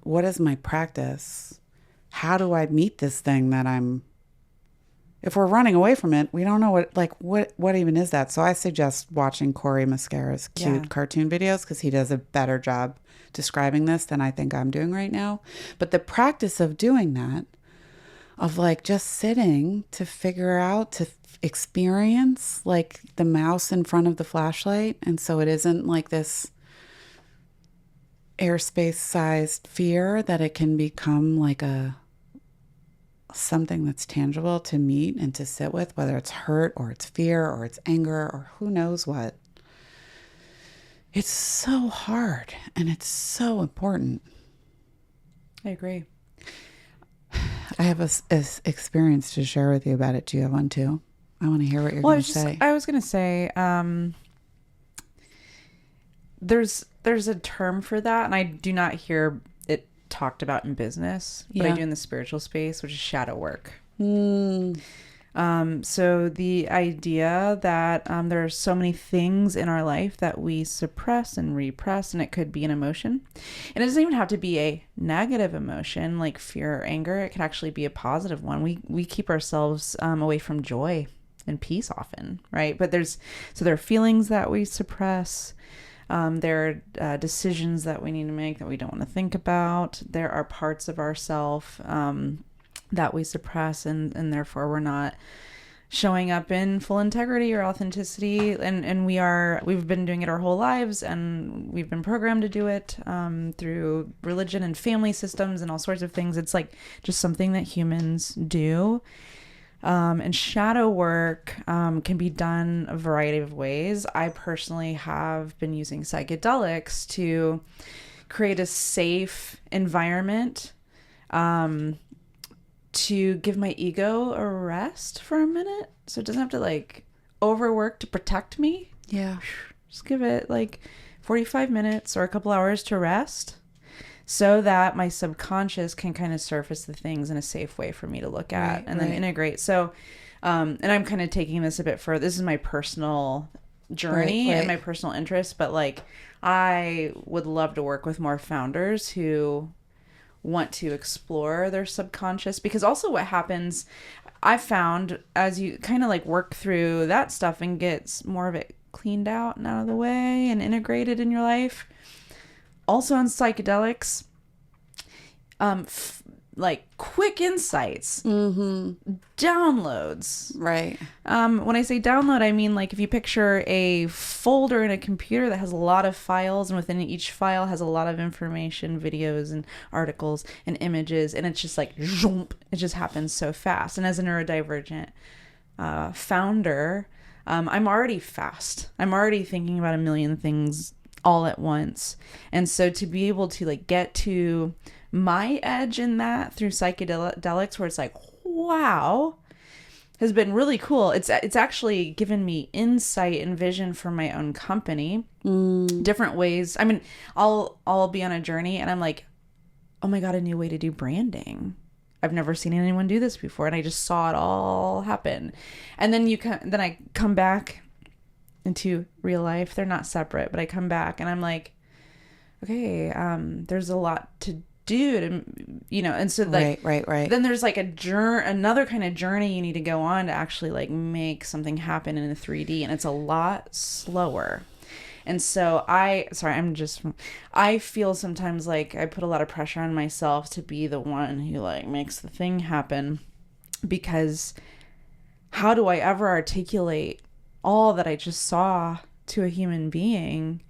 my practice? How do I meet this thing that if we're running away from it, we don't know what even is that? So I suggest watching Corey Mascara's cute cartoon videos because he does a better job describing this than I think I'm doing right now. But the practice of doing that, of like just sitting to figure out, to experience like the mouse in front of the flashlight. And so it isn't like this airspace sized fear, that it can become like something that's tangible to meet and to sit with, whether it's hurt or it's fear or it's anger or who knows what. It's so hard and it's so important. I agree. I have a experience to share with you about it. Do you have one too? I want to hear what you're going to say. I was going to say, there's a term for that, and I do not hear it talked about in business, but I do in the spiritual space, which is shadow work. So the idea that there are so many things in our life that we suppress and repress, and it could be an emotion. And it doesn't even have to be a negative emotion like fear or anger. It could actually be a positive one. We keep ourselves away from joy and peace often, right? But there are feelings that we suppress. There are decisions that we need to make that we don't want to think about. There are parts of ourself that we suppress, and therefore we're not showing up in full integrity or authenticity. And we've been doing it our whole lives, and we've been programmed to do it through religion and family systems and all sorts of things. It's like just something that humans do. And shadow work can be done a variety of ways. I personally have been using psychedelics to create a safe environment to give my ego a rest for a minute. So it doesn't have to like overwork to protect me. Yeah. Just give it like 45 minutes or a couple hours to rest, so that my subconscious can kind of surface the things in a safe way for me to look at and then integrate. So, and I'm kind of taking this a bit further. This is my personal journey and my personal interest, but like I would love to work with more founders who want to explore their subconscious. Because also what happens, I found, as you kind of like work through that stuff and gets more of it cleaned out and out of the way and integrated in your life, also in psychedelics, like quick insights, downloads. Right. When I say download, I mean like if you picture a folder in a computer that has a lot of files, and within each file has a lot of information, videos and articles and images, and it's just like zoom, it just happens so fast. And as a neurodivergent founder, I'm already fast. I'm already thinking about a million things all at once, and so to be able to like get to my edge in that through psychedelics, where it's like, wow, has been really cool. It's actually given me insight and vision for my own company, different ways. I mean, I'll be on a journey and I'm like, oh my God, a new way to do branding. I've never seen anyone do this before, and I just saw it all happen. And then then I come back into real life. They're not separate, but I come back and I'm like, okay, there's a lot to do to, you know, and so like right. Then there's like another kind of journey you need to go on to actually like make something happen in a 3D, and it's a lot slower. And so I feel sometimes like I put a lot of pressure on myself to be the one who like makes the thing happen, because how do I ever articulate all that I just saw to a human being?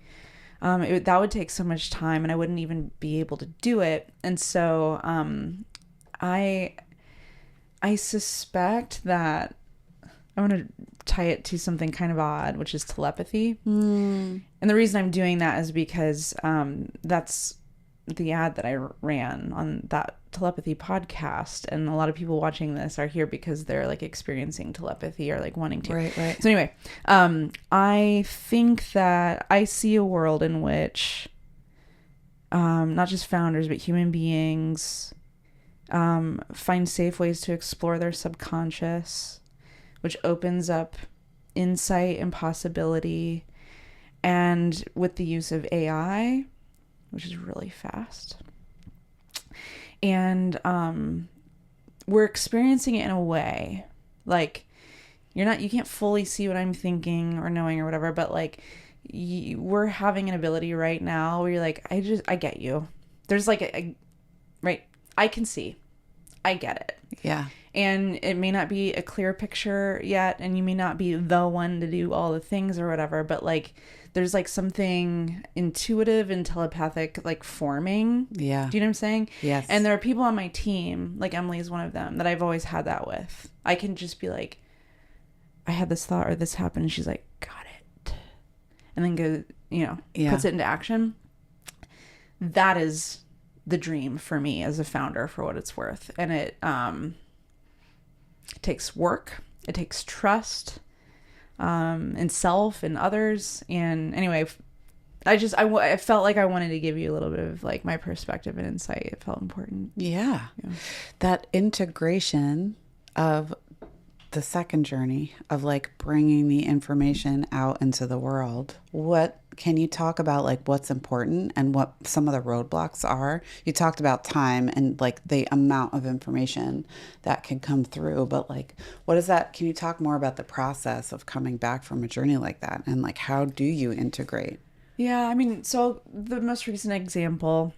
That would take so much time, and I wouldn't even be able to do it. And so I suspect that I want to tie it to something kind of odd, which is telepathy. And the reason I'm doing that is because that's the ad that I ran on that telepathy podcast, and a lot of people watching this are here because they're like experiencing telepathy or like wanting to. Right. So anyway, I think that I see a world in which not just founders but human beings find safe ways to explore their subconscious, which opens up insight and possibility, and with the use of AI, which is really fast. And we're experiencing it in a way like you can't fully see what I'm thinking or knowing or whatever, but like we're having an ability right now where you're like, I get you. There's like right, I can see, I get it. Yeah. And it may not be a clear picture yet, and you may not be the one to do all the things or whatever, but like there's like something intuitive and telepathic like forming. Yeah. Do you know what I'm saying? Yes. And there are people on my team, like Emily is one of them, that I've always had that with. I can just be like, I had this thought or this happened, and she's like, got it. And then go, puts it into action. That is the dream for me as a founder, for what it's worth. And it takes work. It takes trust in self and others. And anyway, I felt like I wanted to give you a little bit of like my perspective and insight. It felt important. Yeah. That integration of the second journey of like bringing the information out into the world. What can you talk about, like what's important and what some of the roadblocks are? You talked about time and like the amount of information that can come through, but like what is that? Can you talk more about the process of coming back from a journey like that, and like how do you integrate? Yeah, I mean, so the most recent example,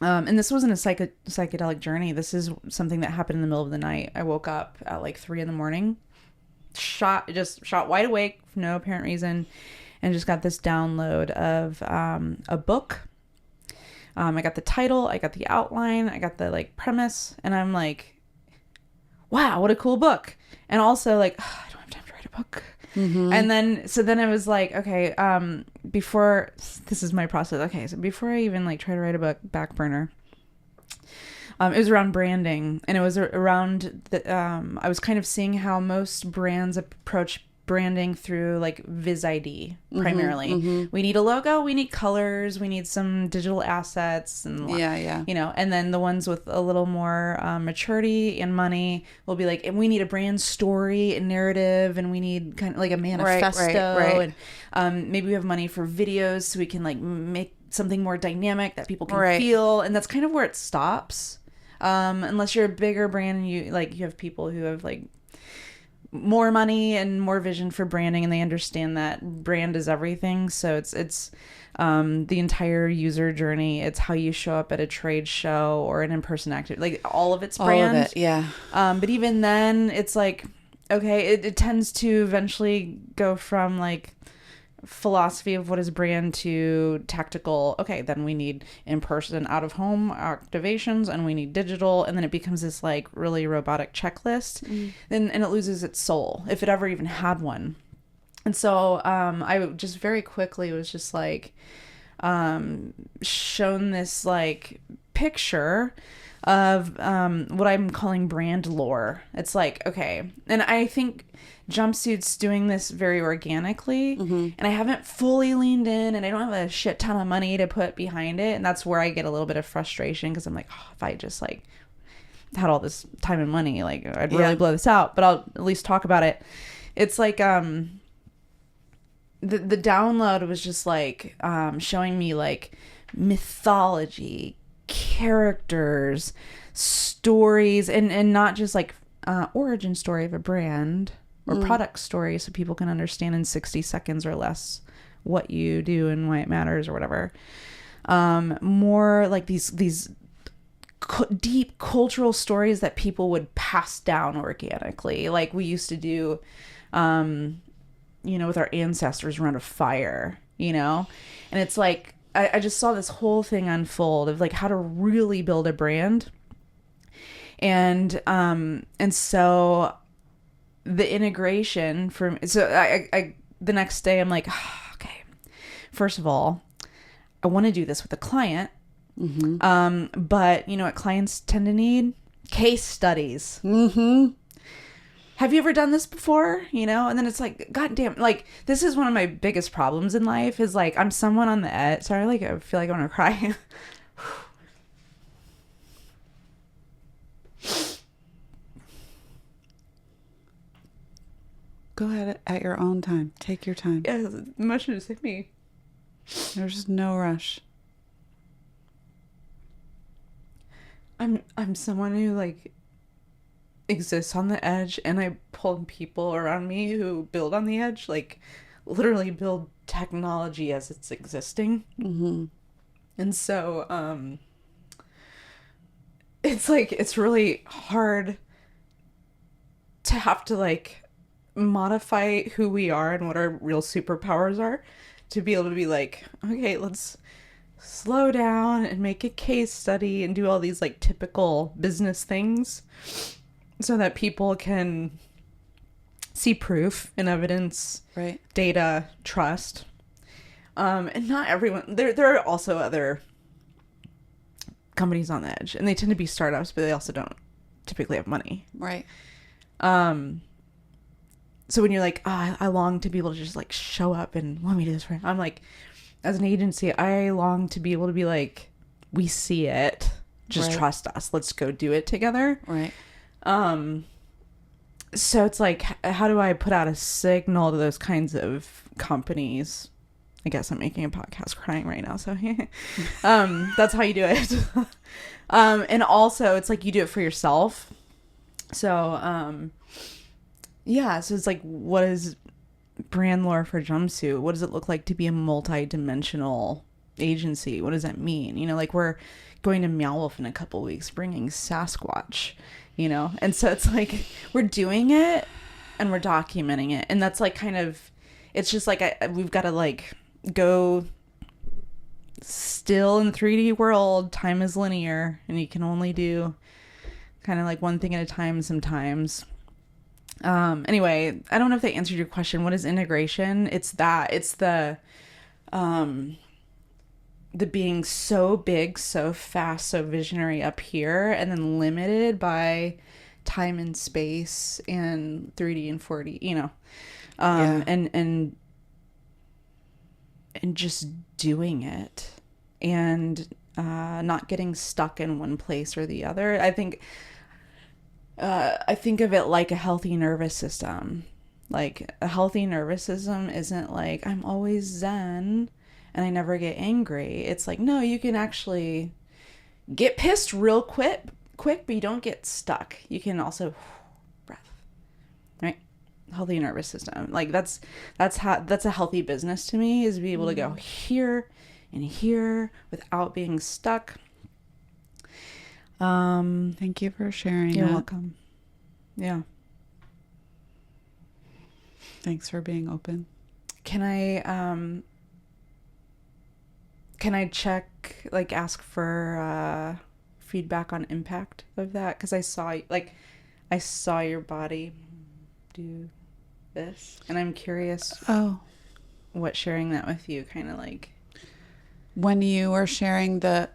and this wasn't a psychedelic journey. This is something that happened in the middle of the night. I woke up at like 3 a.m, shot wide awake for no apparent reason, and just got this download of a book. I got the title, I got the outline, I got the like premise, and I'm like, wow, what a cool book. And also like, I don't have time to write a book. Mm-hmm. And then it was like, okay, before, this is my process. Okay, so before I even like try to write a book, back burner, it was around branding, and it was around I was kind of seeing how most brands approach branding through like Viz ID primarily. Mm-hmm. We need a logo, we need colors, we need some digital assets, and and then the ones with a little more maturity and money will be like, and we need a brand story and narrative, and we need kind of like a manifesto, right. And maybe we have money for videos so we can like make something more dynamic that people can Right. feel, and that's kind of where it stops. Unless you're a bigger brand and you have people who have like more money and more vision for branding, and they understand that brand is everything. So it's the entire user journey. It's how you show up at a trade show or an in-person activity, like all of it's brand. All of it, yeah. But even then, it's like, okay, it tends to eventually go from like philosophy of what is brand to tactical. Okay, then we need in-person out-of-home activations, and we need digital, and then it becomes this like really robotic checklist, and it loses its soul, if it ever even had one. And so I just very quickly was just like shown this like picture of what I'm calling brand lore. It's like, okay, and I think Jumpsuit's doing this very organically, and I haven't fully leaned in, and I don't have a shit ton of money to put behind it, and that's where I get a little bit of frustration, because I'm like, oh, if I just like had all this time and money, like I'd really blow this out, but I'll at least talk about it. It's like the download was just like showing me like mythology, characters, stories, and not just like origin story of a brand or product story, so people can understand in 60 seconds or less what you do and why it matters or whatever. More like these deep cultural stories that people would pass down organically, like we used to do with our ancestors around a fire, and it's like I just saw this whole thing unfold of like how to really build a brand. And so the integration I the next day I'm like, okay, first of all, I want to do this with a client. But you know what clients tend to need? Case studies. Have you ever done this before? And then it's like, God damn, like this is one of my biggest problems in life is like, I'm someone on the edge. Sorry, like I feel like I want to cry. Go ahead at your own time. Take your time. Yeah, the emotion just hit me. There's no rush. I'm someone who like exists on the edge, and I pull people around me who build on the edge, like literally build technology as it's existing. And so it's like it's really hard to have to like modify who we are and what our real superpowers are to be able to be like, okay, let's slow down and make a case study and do all these like typical business things so that people can see proof and evidence, Right. data, trust. And not everyone, there are also other companies on the edge, and they tend to be startups, but they also don't typically have money. Right. So when you're like, I long to be able to just like show up and let me do this, right? I'm like, as an agency, I long to be able to be like, we see it, just Right. trust us. Let's go do it together. Right. So it's like, how do I put out a signal to those kinds of companies? I guess I'm making a podcast crying right now. So that's how you do it. And also it's like you do it for yourself. So, yeah, so it's like, what is brand lore for Jumpsuit? What does it look like to be a multi-dimensional agency? What does that mean? Like we're going to Meow Wolf in a couple weeks, bringing Sasquatch, And so it's like we're doing it and we're documenting it. And that's like kind of, it's just like we've got to like go still in the 3D world. Time is linear and you can only do kind of like one thing at a time sometimes. Anyway, I don't know if they answered your question. What is integration? It's the being so big, so fast, so visionary up here, and then limited by time and space and 3D and 4D, and just doing it and not getting stuck in one place or the other. I think of it like a healthy nervous system. Like a healthy nervous system isn't like I'm always zen and I never get angry. It's like, no, you can actually get pissed real quick, but you don't get stuck. You can also breath, right? Healthy nervous system. Like that's a healthy business to me, is be able to go here and here without being stuck. Thank you for sharing. You're that. welcome. Yeah. Thanks for being open. Can I check, like, ask for feedback on impact of that? Because I saw your body do this, and I'm curious what sharing that with you kind of like. When you were sharing the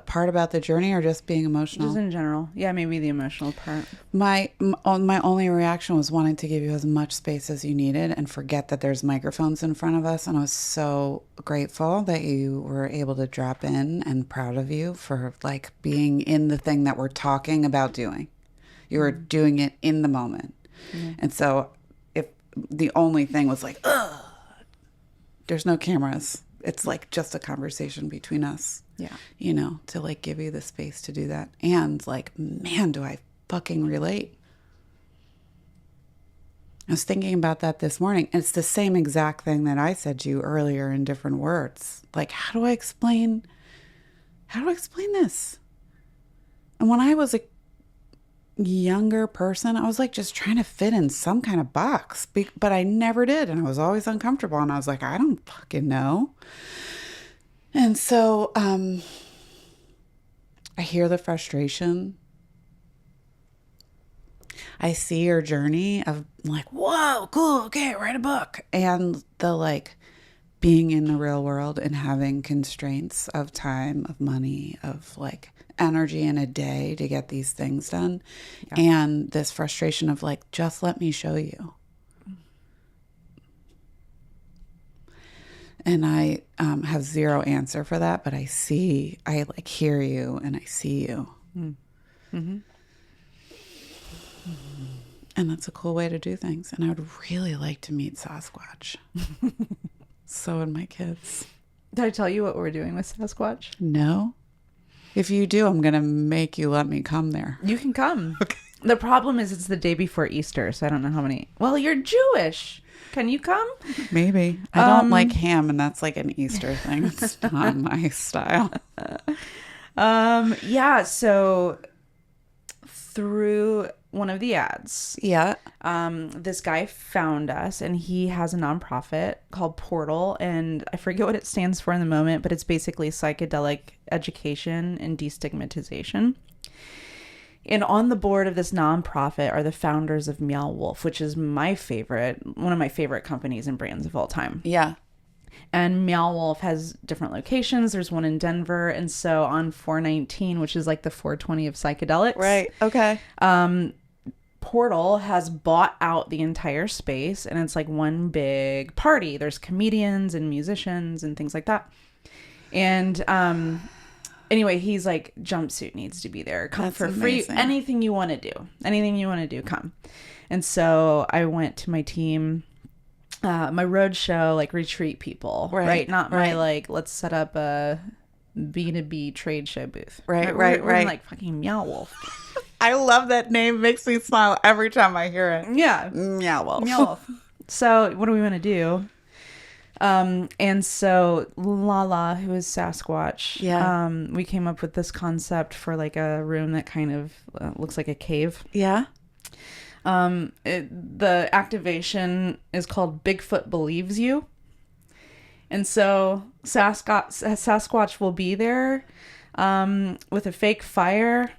part about the journey, or just being emotional? Just in general. Yeah, maybe the emotional part. My only reaction was wanting to give you as much space as you needed and forget that there's microphones in front of us. And I was so grateful that you were able to drop in, and proud of you for like being in the thing that we're talking about doing. You were doing it in the moment. And so if the only thing was like, ugh, there's no cameras. It's like just a conversation between us. Yeah. You know, to like give you the space to do that. And like, man, do I fucking relate. I was thinking about that this morning. It's the same exact thing that I said to you earlier in different words. Like, how do I explain this? And when I was a younger person, I was like just trying to fit in some kind of box, but I never did. And I was always uncomfortable. And I was like, I don't fucking know. And so I hear the frustration. I see your journey of like, whoa, cool, okay, write a book. And the like being in the real world and having constraints of time, of money, of like energy in a day to get these things done. Yeah. And this frustration of like, just let me show you. And I have zero answer for that, but I like hear you and I see you. Mm-hmm. And that's a cool way to do things. And I would really like to meet Sasquatch. So would my kids. Did I tell you what we're doing with Sasquatch? No. If you do, I'm going to make you let me come there. You can come. Okay. The problem is it's the day before Easter, so I don't know how many. Well, you're Jewish. Can you come? Maybe. I don't like ham, and that's like an Easter thing. It's not my style. Yeah, so through one of the ads, this guy found us, and he has a nonprofit called Portal, and I forget what it stands for in the moment, but it's basically psychedelic education and destigmatization. And on the board of this nonprofit are the founders of Meow Wolf, which is one of my favorite companies and brands of all time. Yeah. And Meow Wolf has different locations. There's one in Denver. And so on 419, which is like the 420 of psychedelics. Right. Okay. Portal has bought out the entire space, and it's like one big party. There's comedians and musicians and things like that. And anyway, he's like, Jumpsuit needs to be there. Come. That's for amazing. Free. Anything you want to do, come. And so I went to my team, my roadshow, like retreat people, right? Not my like, let's set up a B2B trade show booth. Right. We're like fucking Meow Wolf. I love that name. Makes me smile every time I hear it. Yeah. Meow Wolf. Meow Wolf. So what do we want to do? And so Lala, who is Sasquatch, we came up with this concept for like a room that kind of looks like a cave. Yeah. The activation is called Bigfoot Believes You. And so Sasquatch will be there with a fake fire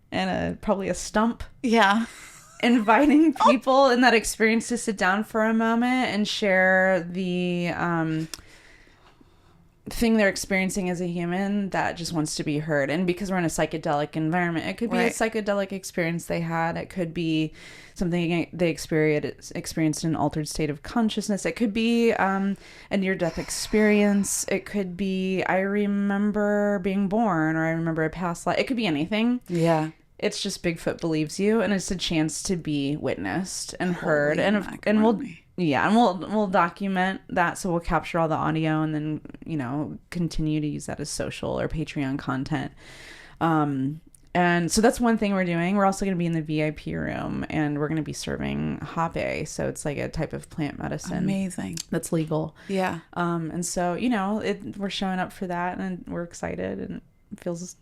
and probably a stump. Yeah. Inviting people in that experience to sit down for a moment and share the thing they're experiencing as a human that just wants to be heard. And because we're in a psychedelic environment, it could be a psychedelic experience they had. It could be something they experienced in an altered state of consciousness. It could be a near-death experience. It could be, I remember being born, or I remember a past life. It could be anything. Yeah. It's just Bigfoot Believes You, and it's a chance to be witnessed and heard, and Yeah, and we'll document that, so we'll capture all the audio and then, continue to use that as social or Patreon content. And so that's one thing we're doing. We're also going to be in the VIP room, and we're going to be serving hape, so it's like a type of plant medicine. Amazing. That's legal. Yeah. And so, we're showing up for that, and we're excited, and it feels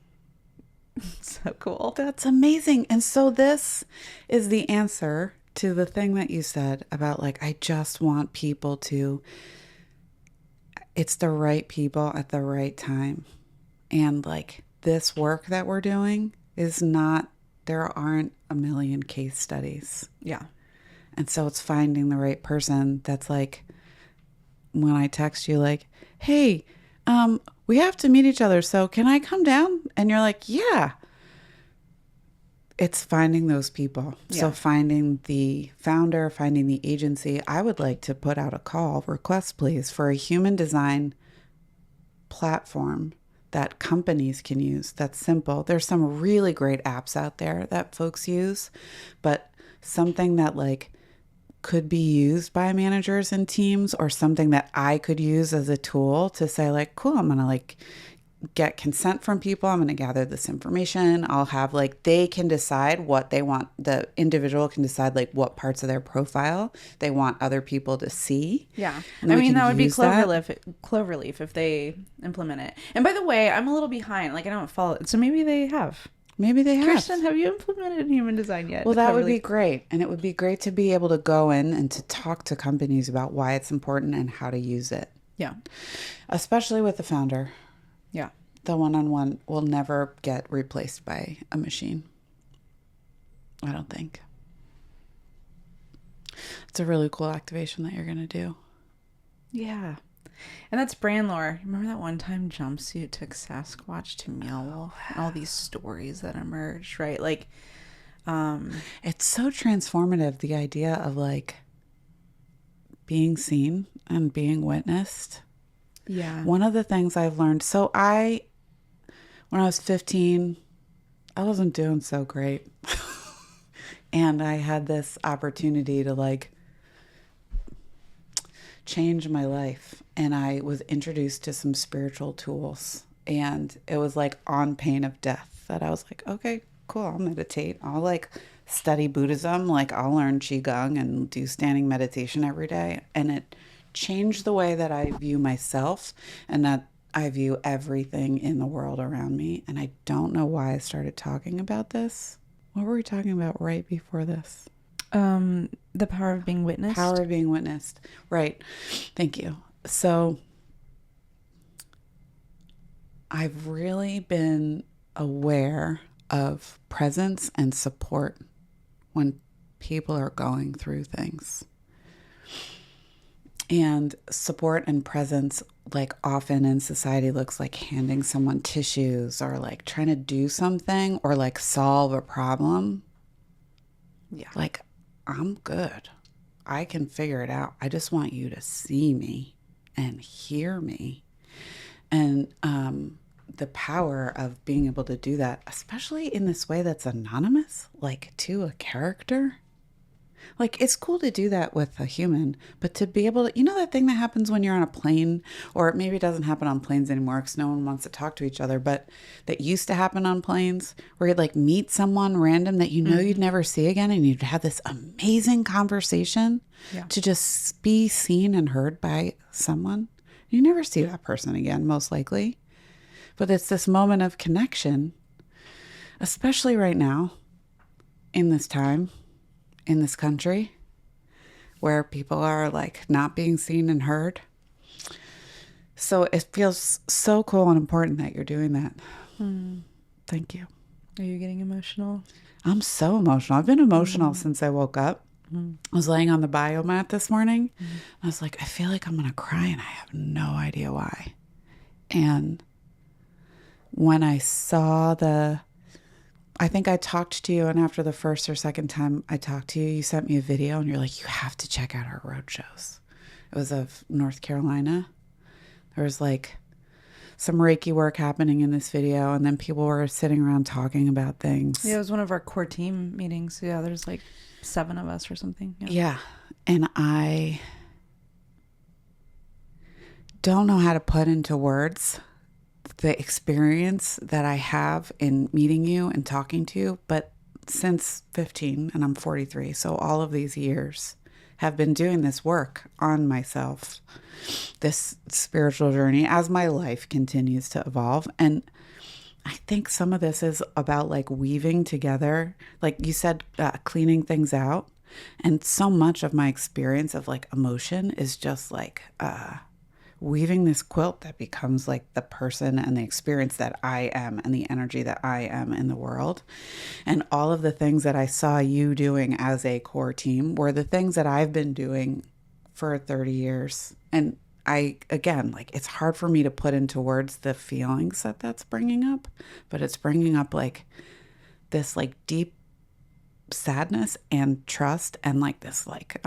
so cool. That's amazing. And so this is the answer to the thing that you said about like, I just want people to, it's the right people at the right time. And like this work that we're doing is not, there aren't a million case studies. Yeah. And so it's finding the right person that's like, when I text you like, hey, we have to meet each other, so can I come down? And you're like, yeah. It's finding those people. Yeah. So finding the founder, finding the agency. I would like to put out a call, request please, for a human design platform that companies can use. That's simple. There's some really great apps out there that folks use, but something that like could be used by managers and teams, or something that I could use as a tool to say like, cool, I'm going to like get consent from people. I'm going to gather this information. I'll have like, they can decide what they want. The individual can decide like what parts of their profile they want other people to see. Yeah. I mean, that would be Cloverleaf if they implement it. And by the way, I'm a little behind. Like I don't follow it. So maybe they have. Maybe they have. Kirsten, have you implemented human design yet? Well, that would be great. And it would be great to be able to go in and to talk to companies about why it's important and how to use it. Yeah. Especially with the founder. Yeah. The one-on-one will never get replaced by a machine. I don't think. It's a really cool activation that you're going to do. Yeah. And that's brand lore. Remember that one time Jumpsuit took Sasquatch to Meow Wolf? And all these stories that emerged, right? Like, it's so transformative, the idea of like being seen and being witnessed. Yeah. One of the things I've learned, so when I was 15, I wasn't doing so great. And I had this opportunity to like change my life. And I was introduced to some spiritual tools. And it was like on pain of death that I was like, okay, cool, I'll meditate. I'll like study Buddhism. Like I'll learn Qigong and do standing meditation every day. And it changed the way that I view myself and that I view everything in the world around me. And I don't know why I started talking about this. What were we talking about right before this? The power of being witnessed. Power of being witnessed. Right. Thank you. So I've really been aware of presence and support when people are going through things. And support and presence, like often in society, looks like handing someone tissues or like trying to do something or like solve a problem. Yeah. Like, I'm good. I can figure it out. I just want you to see me and hear me. And the power of being able to do that, especially in this way that's anonymous, like to a character. Like, it's cool to do that with a human, but to be able to, that thing that happens when you're on a plane, or maybe it doesn't happen on planes anymore because no one wants to talk to each other, but that used to happen on planes where you'd like meet someone random that you'd never see again, and you'd have this amazing conversation to just be seen and heard by someone. You never see that person again, most likely. But it's this moment of connection, especially right now in this time. In this country where people are like not being seen and heard. So it feels so cool and important that you're doing that. Thank you. Are you getting emotional? I'm so emotional. I've been emotional since I woke up. I was laying on the biomat this morning. I was like, I feel like I'm going to cry and I have no idea why. And when I saw I think I talked to you, and after the first or second time I talked to you, you sent me a video and you're like, you have to check out our road shows. It was of North Carolina. There was like some Reiki work happening in this video, and then people were sitting around talking about things. Yeah, it was one of our core team meetings. Yeah, there's like 7 of us or something. Yeah. And I don't know how to put into words the experience that I have in meeting you and talking to you, but since 15, and I'm 43, so all of these years have been doing this work on myself, this spiritual journey as my life continues to evolve. And I think some of this is about like weaving together, like you said, cleaning things out. And so much of my experience of like emotion is just like weaving this quilt that becomes like the person and the experience that I am and the energy that I am in the world. And all of the things that I saw you doing as a core team were the things that I've been doing for 30 years. And again, like it's hard for me to put into words the feelings that that's bringing up, but it's bringing up like this like deep sadness and trust and like this like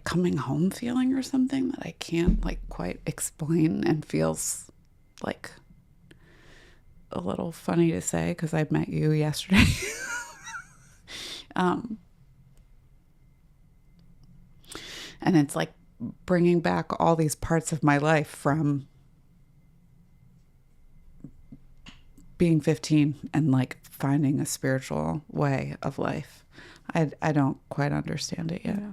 coming home feeling or something that I can't like quite explain and feels like a little funny to say because I met you yesterday. And it's like bringing back all these parts of my life from being 15 and like finding a spiritual way of life. I don't quite understand it yet. Yeah.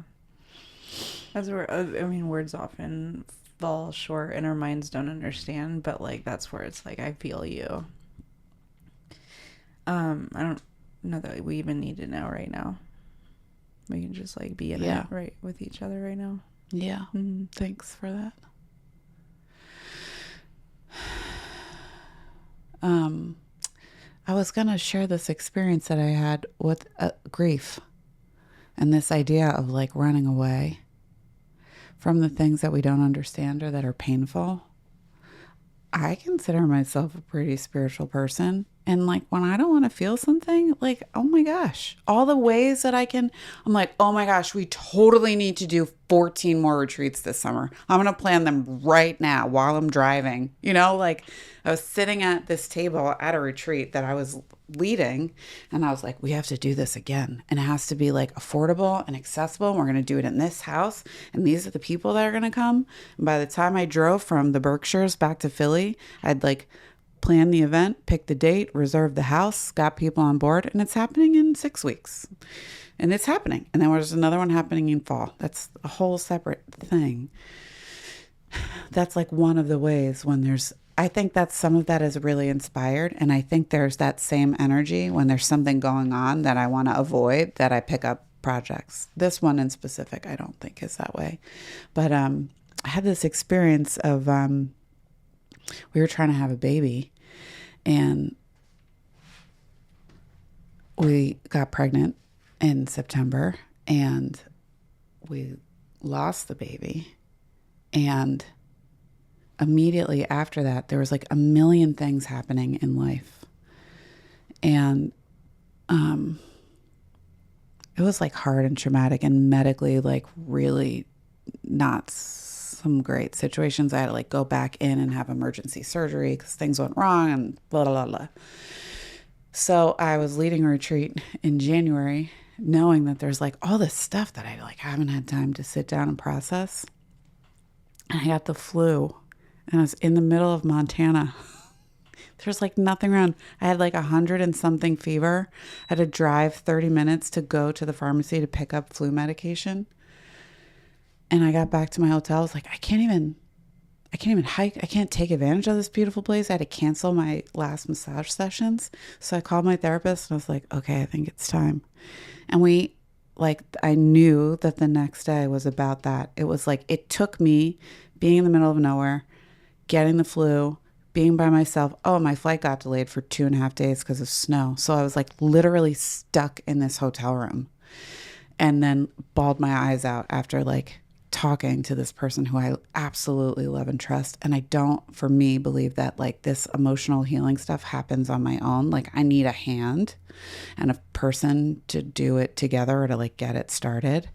Words often fall short and our minds don't understand, but like that's where it's like I feel you. I don't know that we even need it now right now. We can just like be in it right with each other right now. Yeah. Mm-hmm. Thanks for that. I was going to share this experience that I had with grief and this idea of like running away from the things that we don't understand or that are painful. I consider myself a pretty spiritual person. And like when I don't want to feel something, like, oh my gosh, all the ways that I'm like, oh my gosh, we totally need to do 14 more retreats this summer. I'm going to plan them right now while I'm driving. You know, like I was sitting at this table at a retreat that I was leading and I was like, we have to do this again. And it has to be like affordable and accessible. And we're going to do it in this house. And these are the people that are going to come. And by the time I drove from the Berkshires back to Philly, I'd like plan the event, pick the date, reserve the house, got people on board, and it's happening in 6 weeks. And it's happening. And then there's another one happening in fall. That's a whole separate thing. That's like one of the ways when I think that some of that is really inspired. And I think there's that same energy when there's something going on that I want to avoid, that I pick up projects. This one in specific, I don't think is that way. But I had this experience of, we were trying to have a baby. And we got pregnant in September and we lost the baby. And immediately after that, there was like a million things happening in life. And it was like hard and traumatic and medically like really not some great situations. I had to like go back in and have emergency surgery because things went wrong and blah, blah, blah. So I was leading a retreat in January, knowing that there's like all this stuff that I like haven't had time to sit down and process. And I got the flu and I was in the middle of Montana. There's like nothing around. I had like 100 and something fever. I had to drive 30 minutes to go to the pharmacy to pick up flu medication. And I got back to my hotel. I was like, I can't even hike. I can't take advantage of this beautiful place. I had to cancel my last massage sessions. So I called my therapist and I was like, okay, I think it's time. And I knew that the next day was about that. It was like, it took me being in the middle of nowhere, getting the flu, being by myself. Oh, my flight got delayed for 2.5 days because of snow. So I was like literally stuck in this hotel room and then bawled my eyes out after like talking to this person who I absolutely love and trust. And I don't, for me, believe that like this emotional healing stuff happens on my own. Like I need a hand and a person to do it together or to like get it started.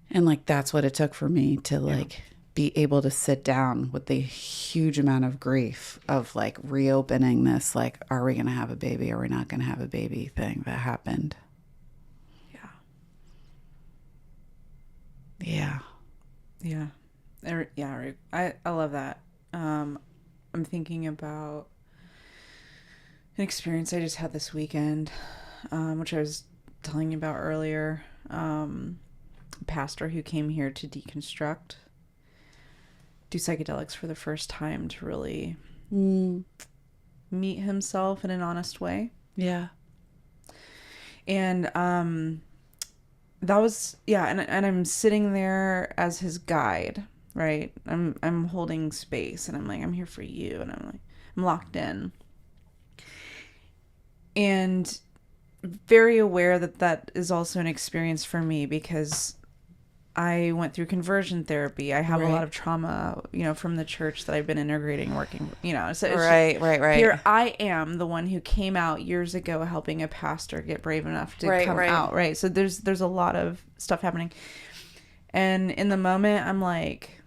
And like, that's what it took for me to like be able to sit down with the huge amount of grief of like reopening this, like, are we going to have a baby? Are we not going to have a baby thing that happened? Yeah. I love that. I'm thinking about an experience I just had this weekend, which I was telling you about earlier. A pastor who came here to deconstruct, do psychedelics for the first time to really meet himself in an honest way. Yeah. And that was, yeah, and I'm sitting there as his guide, right? I'm holding space, and I'm like, I'm here for you, and I'm locked in. And very aware that is also an experience for me, because I went through conversion therapy. I have a lot of trauma, from the church that I've been integrating, working, So it's right. Here I am, the one who came out years ago, helping a pastor get brave enough to come out, right? So there's a lot of stuff happening. And in the moment, I'm like,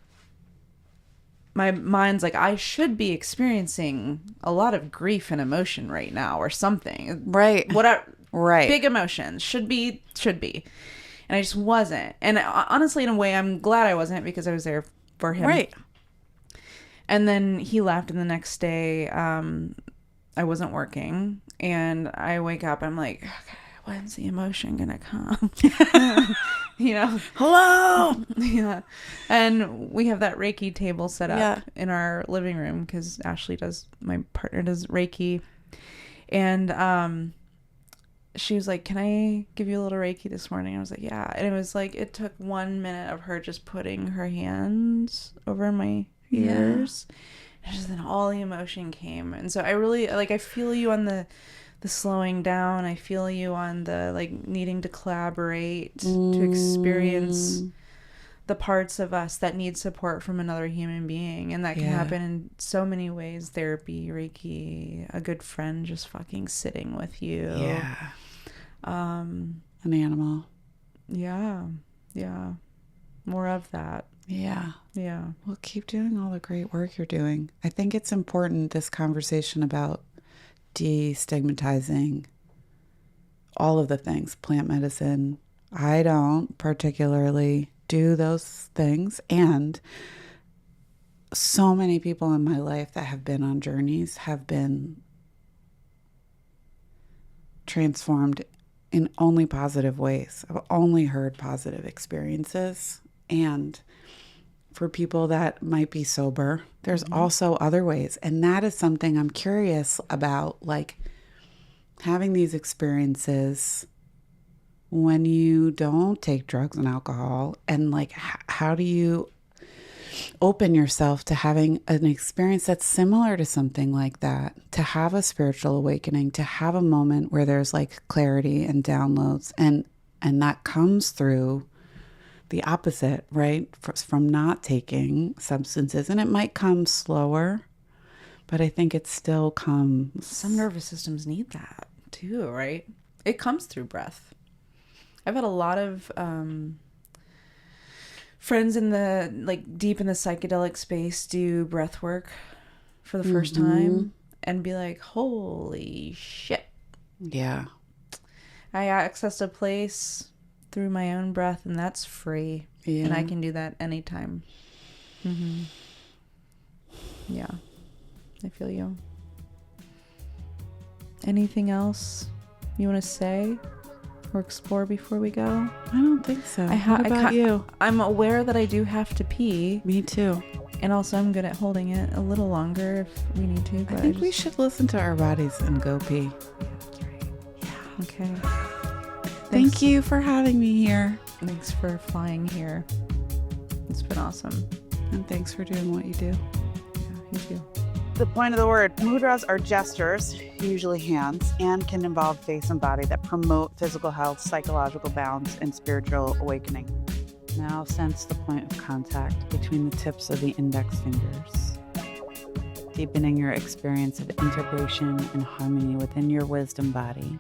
my mind's like, I should be experiencing a lot of grief and emotion right now, or something. Right. Big emotions. Should be. And I just wasn't. And honestly, in a way, I'm glad I wasn't, because I was there for him. Right. And then he left, and the next day, I wasn't working. And I wake up, I'm like, okay, when's the emotion gonna come? Hello. Yeah. And we have that Reiki table set up in our living room, because my partner does Reiki. And she was like, can I give you a little Reiki this morning? I was like, yeah. And it was like, it took 1 minute of her just putting her hands over my ears. And just then all the emotion came. And so I really, I feel you on the slowing down. I feel you on the, needing to collaborate, to experience the parts of us that need support from another human being. And that can happen in so many ways. Therapy, Reiki, a good friend just fucking sitting with you. Yeah. An animal. Yeah. More of that. Yeah. Yeah. Well, keep doing all the great work you're doing. I think it's important, this conversation about destigmatizing all of the things, plant medicine. I don't particularly do those things. And so many people in my life that have been on journeys have been transformed in only positive ways. I've only heard positive experiences. And for people that might be sober, there's also other ways. And that is something I'm curious about, having these experiences when you don't take drugs and alcohol, and how do you open yourself to having an experience that's similar to something like that, to have a spiritual awakening, to have a moment where there's clarity and downloads, and that comes through the opposite, right? From not taking substances. And it might come slower, but I think it still comes. Some nervous systems need that too, right? It comes through breath. I've had a lot of friends in the deep in the psychedelic space do breath work for the first time and be like, holy shit. Yeah. I accessed a place through my own breath, and that's free. And I can do that anytime. Yeah. I feel you. Anything else you want to say or explore before we go? I don't think so. What about you? I'm aware that I do have to pee. Me too. And also I'm good at holding it a little longer if we need to. But I think we should listen to our bodies and go pee. Yeah, that's right. Yeah. Okay. Thank you for having me here. Thanks for flying here. It's been awesome. And thanks for doing what you do. Yeah, you too. The point of the word mudras are gestures, usually hands, and can involve face and body that promote physical health, psychological balance, and spiritual awakening. Now sense the point of contact between the tips of the index fingers, deepening your experience of integration and harmony within your wisdom body.